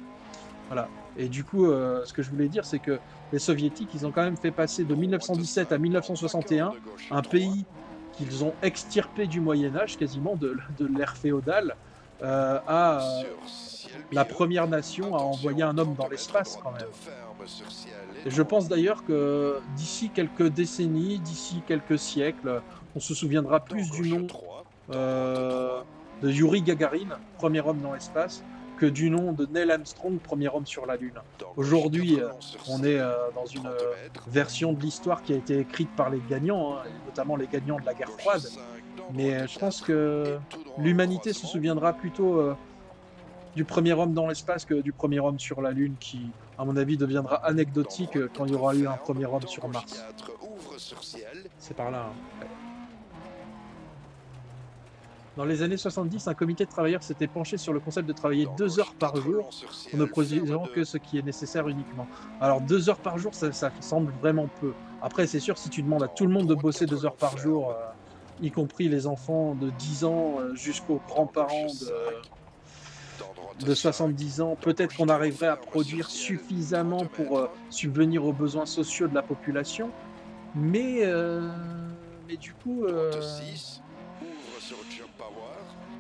Voilà. Et du coup, ce que je voulais dire, c'est que les soviétiques, ils ont quand même fait passer de Droite 1917 à 5 long, pas 1961 corde. Gauche un 3. pays qu'ils ont extirpé du Moyen Âge, quasiment de l'ère féodale, à Sur ciel la milieu. première nation à envoyer Attention, un homme 30 dans mètres l'espace quand droite même. de ferme sur ciel. Et Et je droit. pense d'ailleurs que d'ici quelques décennies, d'ici quelques siècles, on se souviendra Dans plus du gauche nom 3. Dans droite euh, 3. de Yuri Gagarin, premier homme dans l'espace, que du nom de Neil Armstrong, premier homme sur la Lune. Dans gauche Aujourd'hui, 4 long sur on est ciel. dans une 30 mètres. version de l'histoire qui a été écrite par les gagnants, hein, et notamment les gagnants de la guerre Gauche froide. 5. Dans Mais droite je pense 4. que Et tout droit au l'humanité se croisement. souviendra plutôt du premier homme dans l'espace que du premier homme sur la Lune, qui, à mon avis, deviendra Dans anecdotique droite quand il y 4 aura eu un ferme. premier homme Dans sur gauche Mars. 4. Ouvre sur ciel. C'est par là, hein. Ouais. Dans les années 70, un comité de travailleurs s'était penché sur le concept de travailler Dans 2 heures gauche par 4 jour long sur en ciel. ne Ferme produisant 2. que ce qui est nécessaire uniquement. Alors 2 heures par jour, ça semble vraiment peu. Après, c'est sûr, si tu demandes à tout le Dans monde de droite bosser 4 2 heures long par jour, ferme. y compris les enfants de 10 ans jusqu'aux Dans gauche grands-parents 5. Dans droite de 5. 70 ans, Dans peut-être gauche qu'on 3 arriverait à ferme sur produire ciel. suffisamment 30 pour mètres. subvenir aux besoins sociaux de la population. Mais, du coup, Droite 6. Ouvre sur jump power.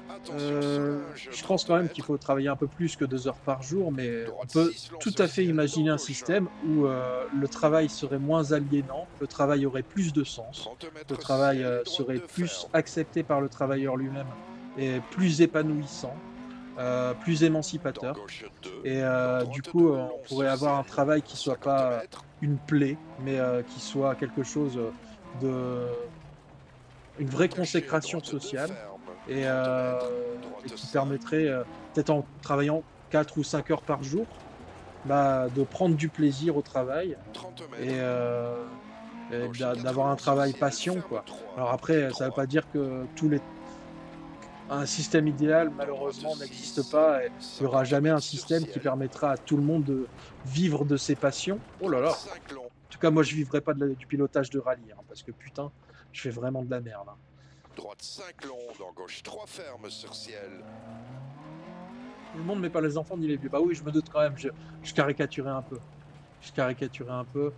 Attention Solange. je pense 30 quand même qu'il mètres. faut travailler un peu plus que 2 heures par jour, mais on Droite peut 6 long tout sur à fait ciel. imaginer Dans un gauche. système où le travail serait moins aliénant, le travail aurait plus de sens, 30 le mètres travail ciel et droite serait de plus ferme. accepté par le travailleur lui-même et plus épanouissant, plus Dans émancipateur. gauche 2. Et Dans du droite coup, 2 on long pourrait sur avoir un ciel. travail qui soit 50 pas mètres. une plaie, mais qui soit quelque chose de une vraie Caché à consécration droite de sociale ferme. et, 30 mètres. et Droite qui 5. permettrait, peut-être en travaillant 4 ou 5 heures par jour, bah, de prendre du plaisir au travail 30 et, mètres. Gauche 4 d'avoir un long sur travail ciel. passion, Ferme quoi. 3. Alors Et après, ça ne veut 3. pas dire que un système idéal, Dans droite malheureusement, n'existe 6. pas. Et il n'y aura 50 jamais un mètres sur système qui ciel. permettra à tout le monde de vivre de ses passions. Oh là Droite là! 5 long. En tout cas, moi, je vivrai pas du pilotage de rallye, hein, parce que putain, je fais vraiment de la merde, hein. Droite 5 long. Dans gauche 3 ferme sur ciel. Tout le monde, mais pas les enfants ni les vieux. Bah oui, je me doute quand même, je caricaturais un peu. Je caricaturais un peu.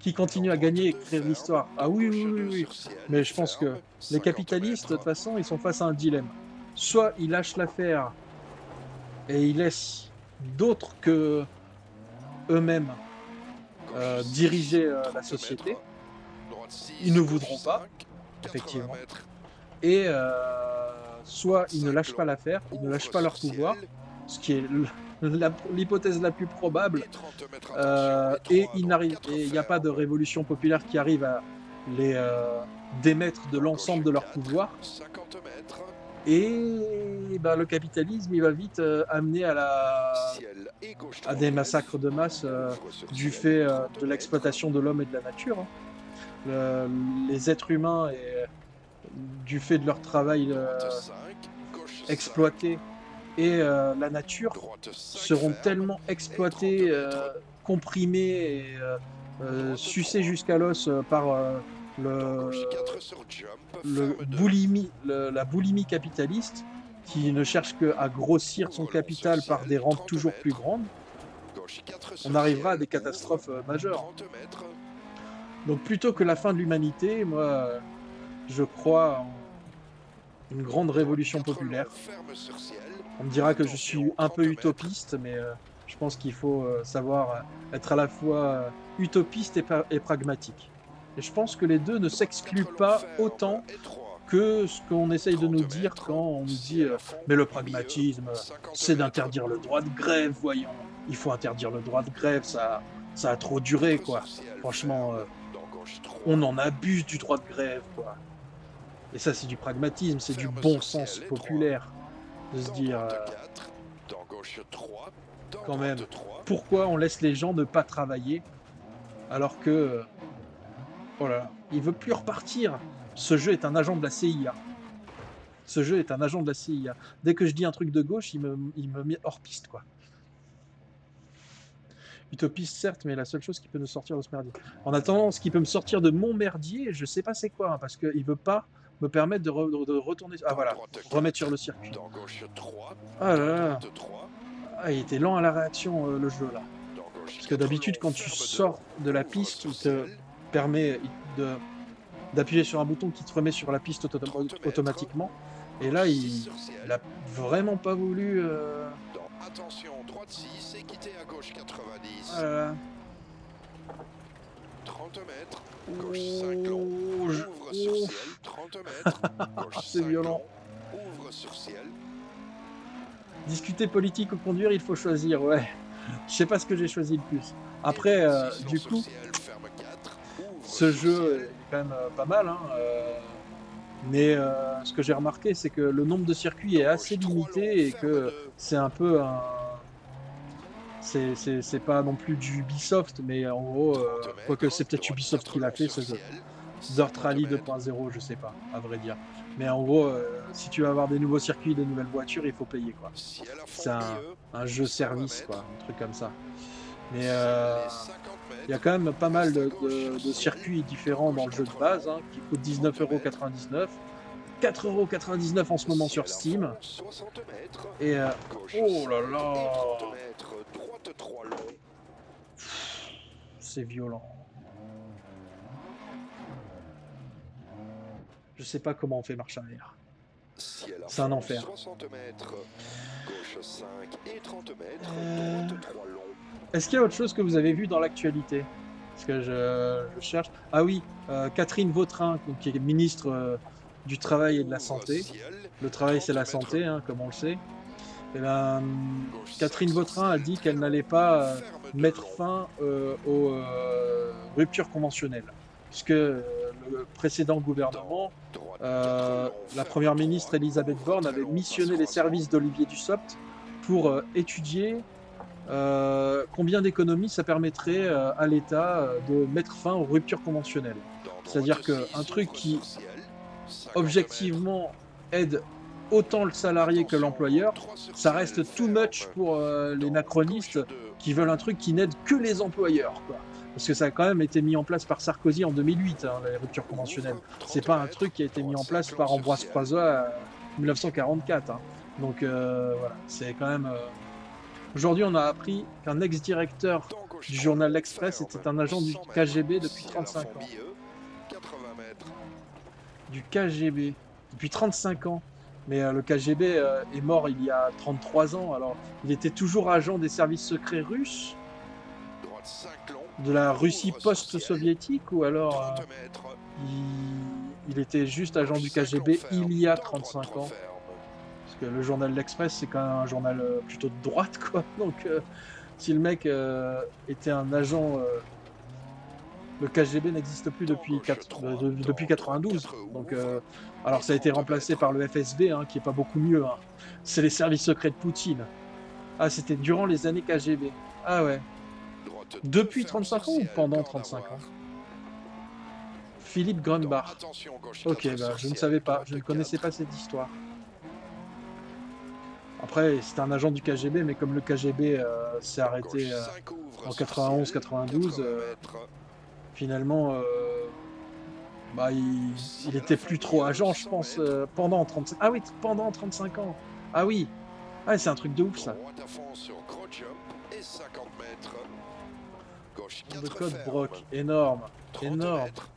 Qui continue à gagner et écrire l'histoire? Ah oui, oui, oui, oui. Mais je pense que les capitalistes, de toute façon, ils sont face à un dilemme. Soit ils lâchent l'affaire et ils laissent d'autres que eux-mêmes diriger la société. Ils ne voudront pas, effectivement. Et soit ils ne lâchent pas l'affaire, ils ne lâchent pas leur pouvoir, ce qui est l'hypothèse la plus probable, et il n'y a pas de révolution populaire qui arrive à les démettre de l'ensemble de leur pouvoir. Et bah, le capitalisme, il va vite amener à des massacres de masse du fait de l'exploitation de l'homme et de la nature, hein. Les êtres humains, du fait de leur travail exploité, et la nature seront tellement exploités, comprimés et sucés jusqu'à l'os par la boulimie capitaliste, qui ne cherche qu'à grossir son capital par des rampes toujours plus grandes. On arrivera à des catastrophes majeures. Donc plutôt que la fin de l'humanité, moi, je crois en une grande révolution populaire. On me dira que je suis un peu utopiste, mais je pense qu'il faut savoir être à la fois utopiste et pragmatique. Et je pense que les 2 ne s'excluent 4 longs pas fermes, autant étroits. que ce qu'on essaye de 30 nous dire mètres, quand on nous dit, ciel à fond, «Mais le milieu, pragmatisme, 50 c'est mètres, d'interdire le droit de grève, voyons. Il faut interdire le droit de grève, ça a trop duré, 4 quoi. sur ciel Franchement, ferme, dans gauche on 3, en abuse du droit de grève, quoi». Et ça, c'est du pragmatisme, c'est du ferme bon sur sens ciel étroit, populaire de se dans dire, droite 4, dans gauche 3, dans quand même, droite 3, pourquoi on laisse les gens ne pas travailler alors que, oh là là, il veut plus repartir. Ce jeu est un agent de la CIA. Ce jeu est un agent de la CIA. Dès que je dis un truc de gauche, il me met hors piste, quoi. Utopiste, certes, mais la seule chose qui peut nous sortir de ce merdier. En attendant, ce qui peut me sortir de mon merdier, je sais pas c'est quoi, hein, parce qu'il veut pas me permettre de retourner. Ah dans voilà, droite remettre sur 4, le circuit. dans gauche 3, Ah là dans là, droite 3, ah, il était lent à la réaction, le jeu là. dans gauche Parce que 4 d'habitude, longs, quand tu ferme 2, sors de la ouvre piste, sur il te ciel, permet d'appuyer sur un bouton qui te remet sur la piste 30 mètres, automatiquement. Et là, gauche 6 sur il a ciel, vraiment pas voulu. dans attention, droite 6 et quitter à gauche Ah 90, là là. 30 mètres, gauche 5 long, Oh, ouvre sur oh, ciel, 30 mètres, gauche c'est 5 violent. long, ouvre sur ciel, Discuter politique ou conduire, il faut choisir, ouais. Je sais pas ce que j'ai choisi le plus. et Après, 36 long du sur coup, ciel, ferme 4, ouvre ce sur jeu ciel, est quand même pas mal, hein, mais ce que j'ai remarqué, c'est que le nombre de circuits est dans assez gauche 3 long, limité et ferme que 2, c'est un peu un. C'est pas non plus du Ubisoft, mais en gros, 30 quoique mètres, c'est peut-être droite Ubisoft 4 qui l'a long fait sur ce jeu. ciel, Dirt 50 Rally mètres, 2.0, je sais pas, à vrai dire. Mais en gros, si tu veux avoir des nouveaux circuits, des nouvelles voitures, il faut payer, quoi. ciel à C'est fond milieu, un jeu 120 service, quoi, mètres, un truc comme ça. Mais les 50 il y a mètres, quand même pas mal reste à gauche sur de ciel, circuits dans différents dans gauche le jeu de 4 base, long, hein, qui coûtent 30 mètres, 19,99 €. 4,99 € en ce moment sur ciel à fond, Steam. 60 mètres, Et gauche oh là 5 et 30 là, mètres, droite 3 long, c'est violent. Je sais pas comment on fait marche arrière. ciel à C'est un fond, enfer. 60 mètres, gauche 5 et 30 mètres, Euh, droite 3 long, Est-ce qu'il y a autre chose que vous avez vu dans l'actualité? Parce que je cherche. Ah oui, Catherine Vautrin, donc, qui est ministre du Travail et de la ouvre Santé. ciel, Le travail, 30 c'est la mètres, santé, hein, comme on le sait. Et ben, gauche 5 Catherine sur Vautrin a ciel, dit très qu'elle long, n'allait pas ferme 2 mettre long, fin aux ruptures conventionnelles. Puisque le précédent gouvernement, dans droite 4 long, la ferme première ministre 3, Elisabeth ouvre Borne très avait long, missionné passe les croisement, services d'Olivier Dussopt pour étudier combien d'économies ça permettrait à l'État de mettre fin aux ruptures conventionnelles. dans C'est-à-dire droite qu'un 6, truc ouvre qui sur ciel, 50 mètres, objectivement aide autant le salarié que attention, l'employeur, 3 sur ça ciel, reste too much ferme, pour les dans macronistes gauche 2, qui veulent un truc qui n'aide que les employeurs, quoi. Parce que ça a quand même été mis en place par Sarkozy en 2008, hein, les ruptures conventionnelles. ouvre, C'est 30 pas un mètres, truc qui a été mis droite en place 5 long par sur Ambroise ciel, Croizat en 1944, hein. Donc voilà, c'est quand même. Aujourd'hui, on a appris qu'un ex-directeur dans gauche du 3 journal long, L'Express ferme, était un agent du 100 mètres, KGB depuis ciel à 35 fond ans. milieu, 80 mètres, Du KGB depuis 35 ans. Mais le KGB est mort il y a 33 ans. Alors, il était toujours agent des services secrets russes, droite 5 long, de la Russie ouvre sur ciel, post-soviétique, ou alors 30 mètres, il était juste agent gauche du 5 long, KGB ferme, il y a dans droite 35 3 ans. ferme, Parce que le journal L'Express, c'est quand même un journal plutôt de droite, quoi. Donc, si le mec était un agent. Le KGB n'existe plus dans depuis, gauche 3, depuis dans droite 92. 4 Donc, ouvre, alors ça a été 30 remplacé mètres, par le FSB, hein, qui est pas beaucoup mieux, hein. C'est les services secrets de Poutine. Ah, c'était durant les années KGB. Ah ouais. droite 2, Depuis ferme 35 sur ans ou ciel, pendant corne à 35 ans? voir, Philippe dans Grunbach. attention, gauche Ok, 4 bah, sur je ne ciel, savais pas, droite je ne connaissais 4, pas cette histoire. Après, c'était un agent du KGB, mais comme le KGB s'est dans arrêté gauche 5 ouvre en sur 91-92, ciel, 80 mètres, finalement, bah, il ciel était à fond plus trop milieu, agent, je 100 pense, mètres, pendant 35... Ah oui, pendant 35 ans. Ah oui. Ah, c'est un truc de ouf, ça. droite à fond sur gros jump et 50 mètres, gauche De 4 code ferme, Brock, énorme, 30 énorme. mètres,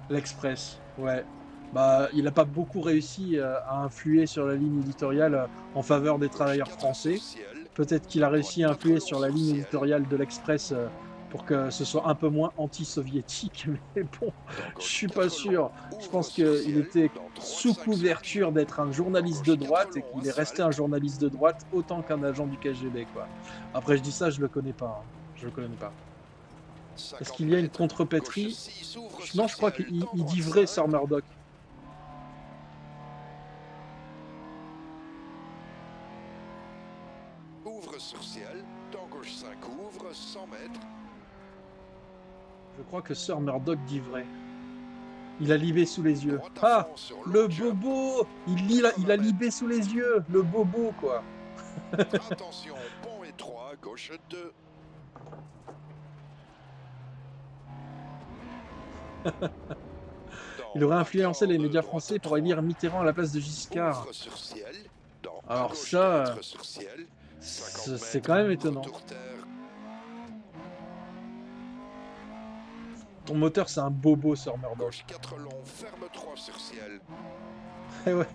L'Express, ouais. Bah, il n'a pas beaucoup réussi à influer sur la ligne éditoriale en faveur des gauche travailleurs 4 sur français. ciel, Peut-être qu'il a droite réussi à 4 influer long sur la sur ligne ciel, éditoriale de l'Express pour que ce soit un peu moins anti-soviétique. Mais bon, Dans je gauche suis pas 4 longs, sûr. Je ouvre pense sur qu'il ciel, était dans droite sous 5 couverture semi, d'être un dans journaliste de gauche 4 droite et longs, qu'il est resté un asphalte, journaliste de droite autant qu'un agent du KGB, quoi. Après, je dis ça, je le connais pas, hein. Je le connais pas. Est-ce 50 qu'il y a une mètres, gauche contrepétrie? 6, ouvre Non, sur je crois ciel, qu'il dans il dit droite vrai, 5, Sir Murdoch. ouvre sur ciel, dans gauche 5 ouvre, 100 mètres, Je crois que Sir Murdoch dit vrai. Il a Libé sous les yeux. droite à Ah! fond sur Le long jump, bobo! Il 80 a mètres. Libé sous les yeux! Le bobo, quoi! Attention, pont étroit, gauche 2. Il Dans aurait influencé les backhand, médias droite français pour 3. élire Mitterrand à la place de Giscard. Ouvre sur ciel. Dans à Alors gauche ça, 4 sur ciel. 50 c'est mètres. quand même étonnant. Retour terre. Ton moteur, c'est un bobo, Sir Murdoch. Gauche 4 long. Ferme 3 sur ciel. Eh ouais.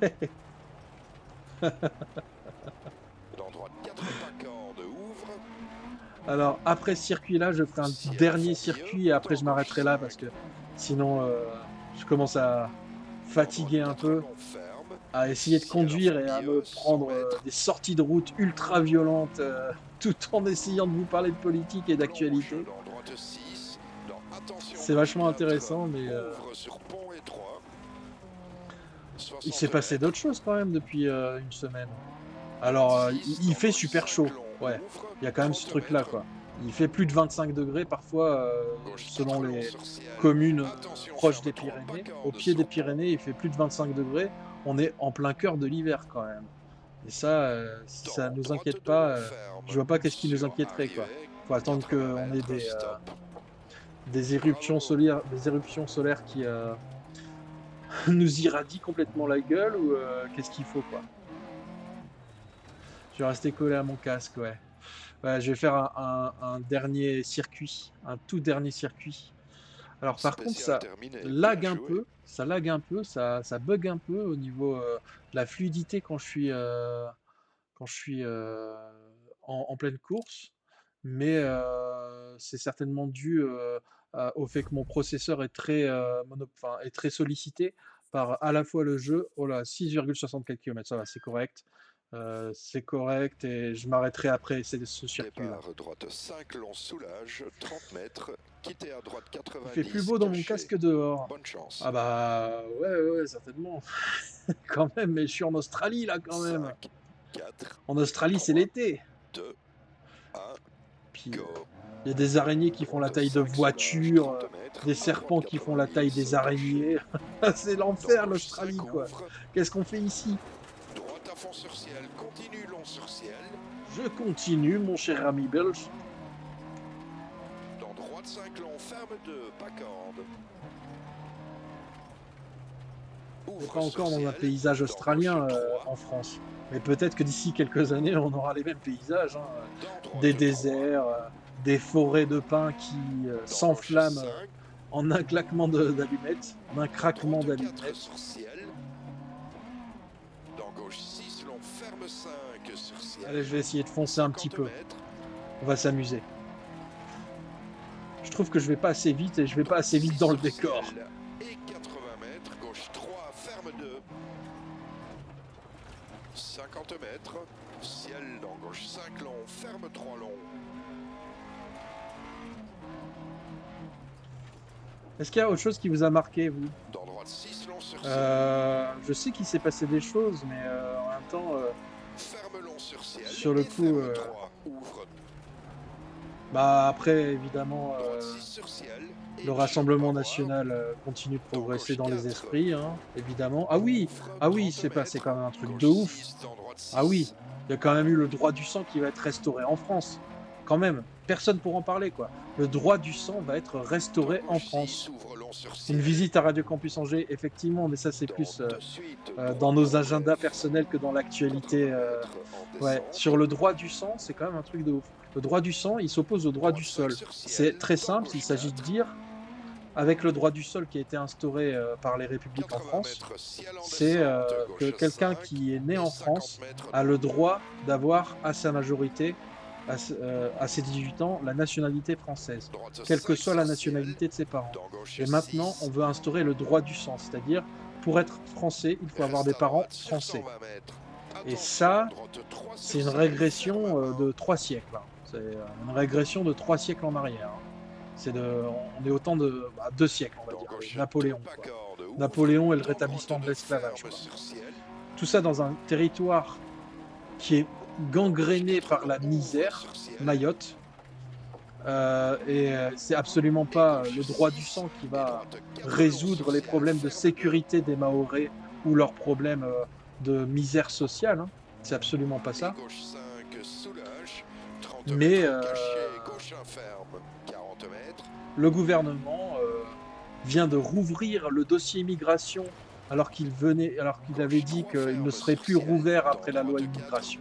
Dans droite 4 backhand. Ouvre. Alors, après ce circuit-là, je ferai un Ciel dernier fond circuit milieu. et après Dans je gauche m'arrêterai là 5. parce que sinon, je commence à Dans fatiguer droite un 4 peu, long. Ferme. à essayer de Ciel conduire fond et à milieu. me 100 prendre mètres. des sorties de route ultra violentes, tout en essayant de vous parler de politique et Plonge d'actualité. dans droite 6. Dans attention. C'est gauche vachement 4. intéressant, mais Ouvre sur pont étroit. il s'est 60 passé mètres. d'autres choses quand même depuis une semaine. Alors, il fait super chaud, ouais. Il y a quand même ce truc-là, quoi. Il fait plus de 25 degrés parfois, selon les communes proches des Pyrénées. Au pied des Pyrénées, il fait plus de 25 degrés. On est en plein cœur de l'hiver quand même. Et ça, si ça nous inquiète pas, je vois pas qu'est-ce qui nous inquiéterait, quoi. Faut attendre qu'on ait des éruptions solaires qui nous irradient complètement la gueule ou qu'est-ce qu'il faut, quoi. Je vais rester collé à mon casque, ouais. Ouais, je vais faire un dernier circuit, un tout dernier circuit. Alors par contre, Spécial ça terminé. lag Bien un joué. peu, ça bug un peu au niveau de la fluidité quand je suis en pleine course. Mais c'est certainement dû au fait que mon processeur est enfin, est très sollicité par à la fois le jeu. Oh là, 6,64 km, ça va, c'est correct et je m'arrêterai après ce circuit-là. Départ droite 5 long soulage, 30 mètres. Quittez à droite Il fait plus 90, beau dans mon caché. casque dehors. Bonne chance. Ah bah ouais, ouais, certainement. Quand même, mais je suis en Australie là quand même. 5, 4, En Australie, c'est 3, l'été. 2, 1, Puis go. il y a des araignées qui font la Droite taille de 5 soulage, voitures, 30 mètres. des À serpents droite qui font la taille 90, des araignées. C'est Dans l'enfer gauche l'Australie 5 quoi. ouvre. Qu'est-ce qu'on fait ici? Droite à fond sur ciel, continue long sur ciel. Je continue, mon cher ami belge. Dans droite 5 long, ferme 2, backhand. On n'est Ouvre pas sur encore dans un ciel, paysage dans australien gauche 3, en France. Mais peut-être que d'ici quelques années, on aura les mêmes paysages, hein. dans droite Des 3, déserts, des forêts de pins qui dans s'enflamment gauche 5, en un claquement d'allumettes, en un craquement droite 4 d'allumettes. sur ciel. Dans gauche 6 long, ferme 5 sur ciel. Allez, je vais essayer de foncer un petit 50 peu. mètres. On va s'amuser. Je trouve que je vais pas assez vite et je vais pas assez vite dans le Droite 6 sur décor. ciel Et 80 mètres, gauche 3, ferme 2. 50 mètres, ciel dans gauche 5 long, ferme 3 long. Est-ce qu'il y a autre chose qui vous a marqué, vous? Dans droite 6 long sur ciel, Je sais qu'il s'est passé des choses, mais en même temps, ferme long sur ciel. sur le et coup, ferme 3, ouvre. bah après, évidemment, Droite 6 sur ciel. Et le Rassemblement jump à national continue de Dans progresser gauche dans les 4. esprits, hein, évidemment. voir. Ah oui, 30 c'est passé mètres, quand même un truc gauche de ouf. 6, dans droite 6. Ah oui, il y a quand même eu le droit du sang qui va être restauré en France. Quand même, personne pour en parler, quoi. Le droit du sang va être restauré Dans en gauche France. 6, ouvre long sur Une ciel. visite à Radio Campus Angers, effectivement, mais ça c'est Dans plus de suite, dans nos droite agendas envers. personnels que dans 80 l'actualité. mètres en Ouais, descente. sur le droit du sang, c'est quand même un truc de ouf. Le droit du sang, il s'oppose au droit du Droite 5 sol. sur ciel, C'est très dans simple, il gauche s'agit de 4. dire, avec le droit du sol qui a été instauré par les républiques en 80 France, mètres, ciel en c'est descente, que gauche quelqu'un 5, qui est né et en 50 France mètres a le droite. droit d'avoir à sa majorité à ses 18 ans la nationalité française, Droite quelle que 5 soit la sur ciel, nationalité de ses parents. dans gauche Et maintenant, on 6, veut instaurer le droit du sang, c'est-à-dire pour être français, il faut avoir reste des à parents droite sur français. 120 mètres. Et Attention, ça, droite 3 c'est sur une ciel, ferme à régression, main. de 3 siècles, hein. C'est, une régression de 3 siècles en arrière, hein. On est au temps de, 2 siècles, on va Dans dire, allez, gauche Napoléon, top quoi. accord de ouvre, Napoléon et le dans droite rétablissement de 2 l'esclavage, ferme quoi. sur ciel. Tout ça dans un territoire qui est Dans gauche gangréné 4 par longs la ouvre misère, sur ciel. Mayotte, c'est absolument Et pas gauche le droit du 6 sang qui et va droite 4 longs sur résoudre les ciel, problèmes de ferme 2. sécurité des Mahorais ou leurs problèmes, de misère sociale, hein. C'est absolument pas Et ça. gauche 5 soulage, 30 Mais, mètres caché, gauche 1 ferme, 40 mètres. le gouvernement, vient de rouvrir le dossier immigration alors qu'il avait Gauche dit 3 qu'il ne ferme serait sur plus ciel, rouvert dans après la loi droite 4. immigration.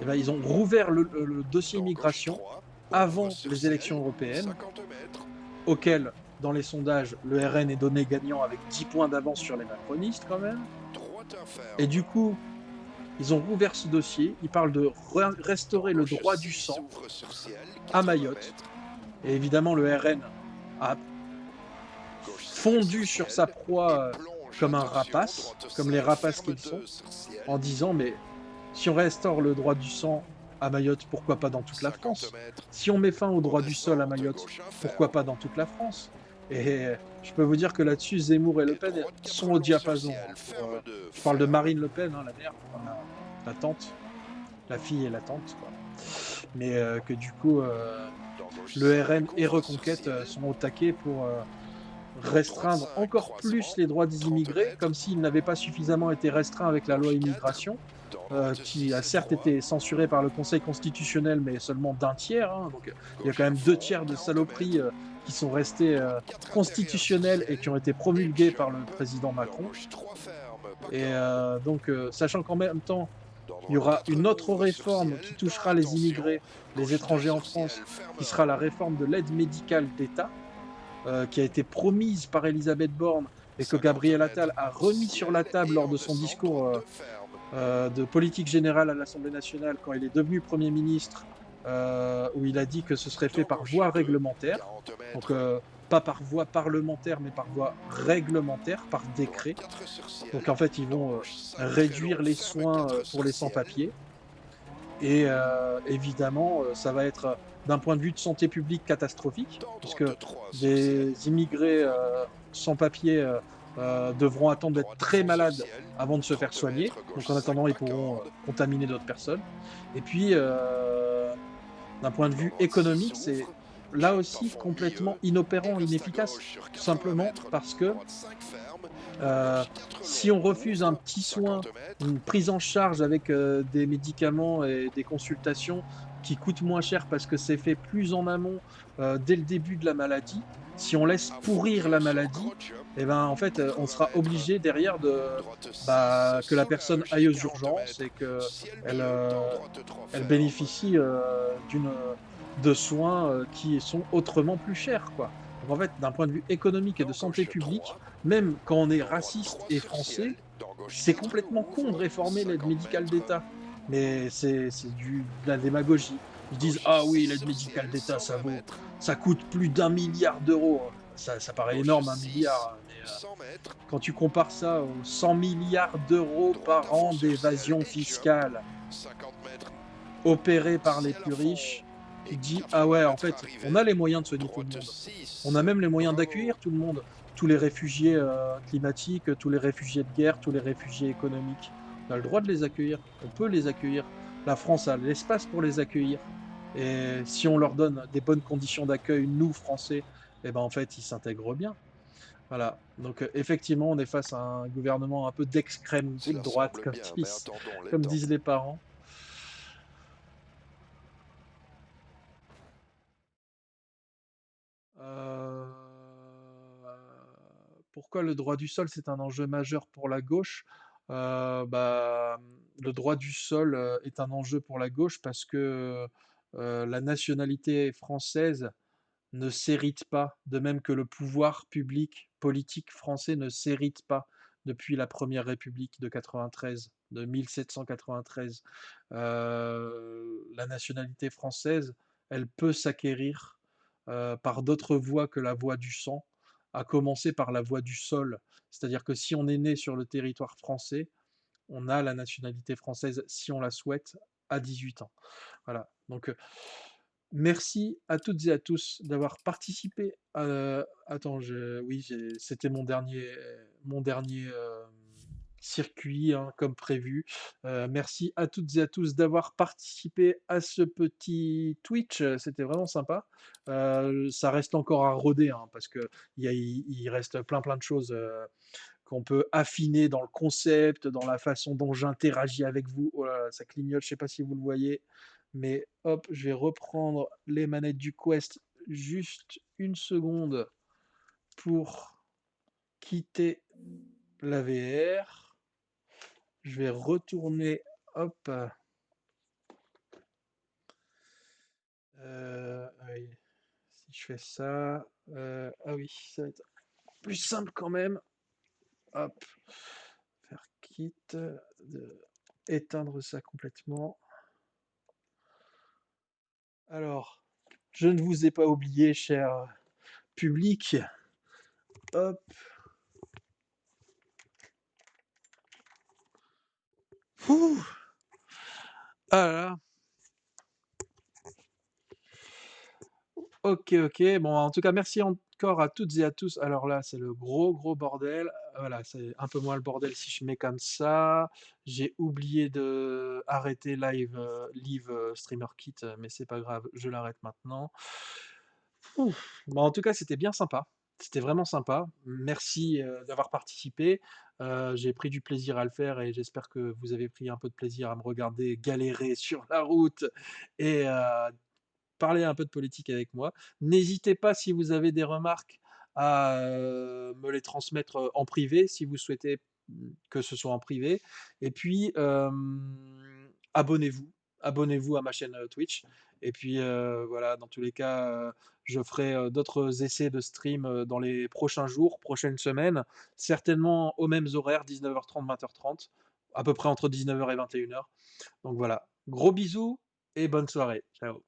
Et ben, ils ont rouvert le dossier Dans gauche immigration 3, ouvre avant sur les élections ciel, européennes, 50 mètres. auxquelles, dans les sondages, le RN est donné gagnant avec 10 points d'avance sur les macronistes quand même. Droite 1 Et ferme. du coup, ils ont rouvert ce dossier. Ils parlent de Dans restaurer le gauche droit du 6 sang ouvre sur ciel, à 80 Mayotte. mètres. Et évidemment, le RN a Gauche 5 sur fondu sur sa ciel. Et proie plonge, comme un attention, rapace, droite comme les 5 rapaces ferme qu'ils sont, 2 sur ciel. en disant mais si on restaure le droit du sang à Mayotte, pourquoi pas dans toute la 50 France? mètres. Si on met fin au En droit du sol à descente, Mayotte, gauche 1 pourquoi ferme. pas dans toute la France? Et je peux vous dire que là-dessus, Zemmour et Le Et Pen droite 4 sont au longs sur diapason, ciel, hein, ferme 2, je parle de ferme. Marine Le Pen, hein, la mère, enfin, la tante, la fille et la tante, quoi. Mais que du coup, Dans gauche le RN 5 et ouvre sur Reconquête ciel. sont au taquet pour Dans droite restreindre 5 encore plus croisement, les droits des 30 immigrés, mètres. comme s'ils n'avaient pas suffisamment été restreints avec la loi Gauche 4. immigration, Dans droite qui a 6 et certes 3. été censurée par le Conseil constitutionnel, mais seulement d'un tiers, hein. Donc il y a Gauche quand à même deux fond, tiers de 40 saloperies mètres. qui sont restées Droite 4 intérieur sur constitutionnelles et ciel. qui ont été Et promulguées par le jump. président Dans Macron. gauche 3 ferme, pas Et corde. donc, sachant qu'en même temps, Dans il y droite aura 4 une autre ouvre sur réforme ciel. qui Pas touchera les attention. immigrés, les Gauche 2 étrangers en sur ciel, France, ferme qui sera la 1. réforme de l'aide médicale d'État, qui a été promise par Elisabeth Borne et que 50 Gabriel Attal mètres a en remis sur la ciel table et lors en de son descente, discours droite 2 ferme. de politique générale à l'Assemblée nationale quand il est devenu Premier ministre, où il a dit que ce serait fait Dans par gauche voie 2, réglementaire. 40 Donc, mètres. pas par voie parlementaire, mais par voie réglementaire, par Droite décret. 4 sur Donc, ciel. en fait, ils Dans vont gauche 5 très long, réduire les ferme soins 4 pour sur les ciel. sans-papiers. Et évidemment, ça va être, d'un point de vue de santé publique, catastrophique, Dans puisque droite 3 sur ciel. des immigrés sans papier devront attendre d'être Droite à très fond sur malades ciel. avant de se faire 30 soigner. mètres, gauche Donc en 5 attendant, ils pas pourront corde. contaminer d'autres personnes. Et puis, d'un point de Dans vue droite 6 économique, c'est ouvre. là Jump à aussi fond milieu. complètement Et inopérant, reste à inefficace, gauche sur tout 80 simplement mètres. parce que Droite 5 ferme. Dans euh, gauche 4 si longs on refuse un ouvre. petit soin, 50 mètres. une prise en charge avec des médicaments et des consultations qui coûtent moins cher parce que c'est fait plus en amont dès le début de la maladie, si on laisse À fond pourrir dur la sur maladie, crotch. eh ben, en fait, on 80 sera mètres. obligé derrière Droite 6 que la personne soulage. aille aux 40 urgences mètres. et qu'elle Ciel bleu. Dans droite 3 elle ferme. bénéficie de soins qui sont autrement plus chers, quoi. Donc en fait, d'un point de vue économique et de Dans santé gauche publique, 3. même quand on est Dans droite raciste 3 et sur français, ciel. Dans gauche c'est 4 complètement con de ouvre. réformer l'aide 50 médicale mètres. d'État. Mais de la démagogie. Ils disent Gauche ah 6 oui, l'aide sur médicale ciel. d'État, 120 mètres. ça coûte plus d'1 milliard d'euros. Ça paraît Gauche énorme, 6. 1 milliard, mais 100 mètres. quand tu compares ça aux 100 milliards d'euros Droite par à fond an sur ciel d'évasion et jump. fiscale 50 mètres. opérée par les Ciel à plus fond. riches, tu Et te dis ah 80 ouais, en mètres fait, on a arrivée. les moyens de soigner tout le Droite monde. On 6. a même les moyens Bravo. d'accueillir tout le monde, tous les réfugiés climatiques, tous les réfugiés de guerre, tous les réfugiés économiques. On a le droit de les accueillir, on peut les accueillir. La France a l'espace pour les accueillir. Et si on leur donne des bonnes conditions d'accueil, nous, Français, eh ben, en fait, ils s'intègrent bien. Voilà. Donc, effectivement, on est face à un gouvernement un peu d'extrême Cela droite, semble bien, mais attendons les comme temps. disent les parents. Euh, Pourquoi le droit du sol, c'est un enjeu majeur pour la gauche? Le droit du sol est un enjeu pour la gauche parce que la nationalité française ne s'hérite pas, de même que le pouvoir public, politique français ne s'hérite pas. depuis la première République de 93, de 1793. La nationalité française, elle peut s'acquérir, par d'autres voies que la voie du sang, à commencer par la voie du sol. C'est-à-dire que si on est né sur le territoire français, on a la nationalité française si on la souhaite à 18 ans. Voilà, donc merci à toutes et à tous d'avoir participé, attends, oui, c'était mon dernier circuit, hein, comme prévu. Merci à toutes et à tous d'avoir participé à ce petit Twitch, c'était vraiment sympa. Ça reste encore à roder, hein, parce qu'il reste plein de choses, qu'on peut affiner dans le concept, dans la façon dont j'interagis avec vous. Oh là là, ça clignote, je sais pas si vous le voyez, mais hop, je vais reprendre les manettes du Quest juste une seconde pour quitter la VR. Je vais retourner, hop, ah oui, si je fais ça, ah oui, ça va être plus simple quand même. Hop, faire quitte, éteindre ça complètement. Alors, je ne vous ai pas oublié, cher public. Hop. Ouh. Ah là là. OK, OK. Bon, en tout cas, merci encore à toutes et à tous. Alors là, c'est le gros bordel. Voilà, c'est un peu moins le bordel si je mets comme ça. J'ai oublié de arrêter Live, Streamer Kit, mais c'est pas grave, je l'arrête maintenant. Ouf. Bah, en tout cas, c'était bien sympa. C'était vraiment sympa. Merci, d'avoir participé. J'ai pris du plaisir à le faire et j'espère que vous avez pris un peu de plaisir à me regarder galérer sur la route et parler un peu de politique avec moi. N'hésitez pas si vous avez des remarques à, me les transmettre, en privé, si vous souhaitez, que ce soit en privé et puis, abonnez-vous. Abonnez-vous à ma chaîne, Twitch et puis, voilà, dans tous les cas, je ferai, d'autres essais de stream, dans les prochains jours, prochaines semaines, certainement aux mêmes horaires, 19h30, 20h30, à peu près entre 19h et 21h. Donc voilà, gros bisous et bonne soirée. Ciao.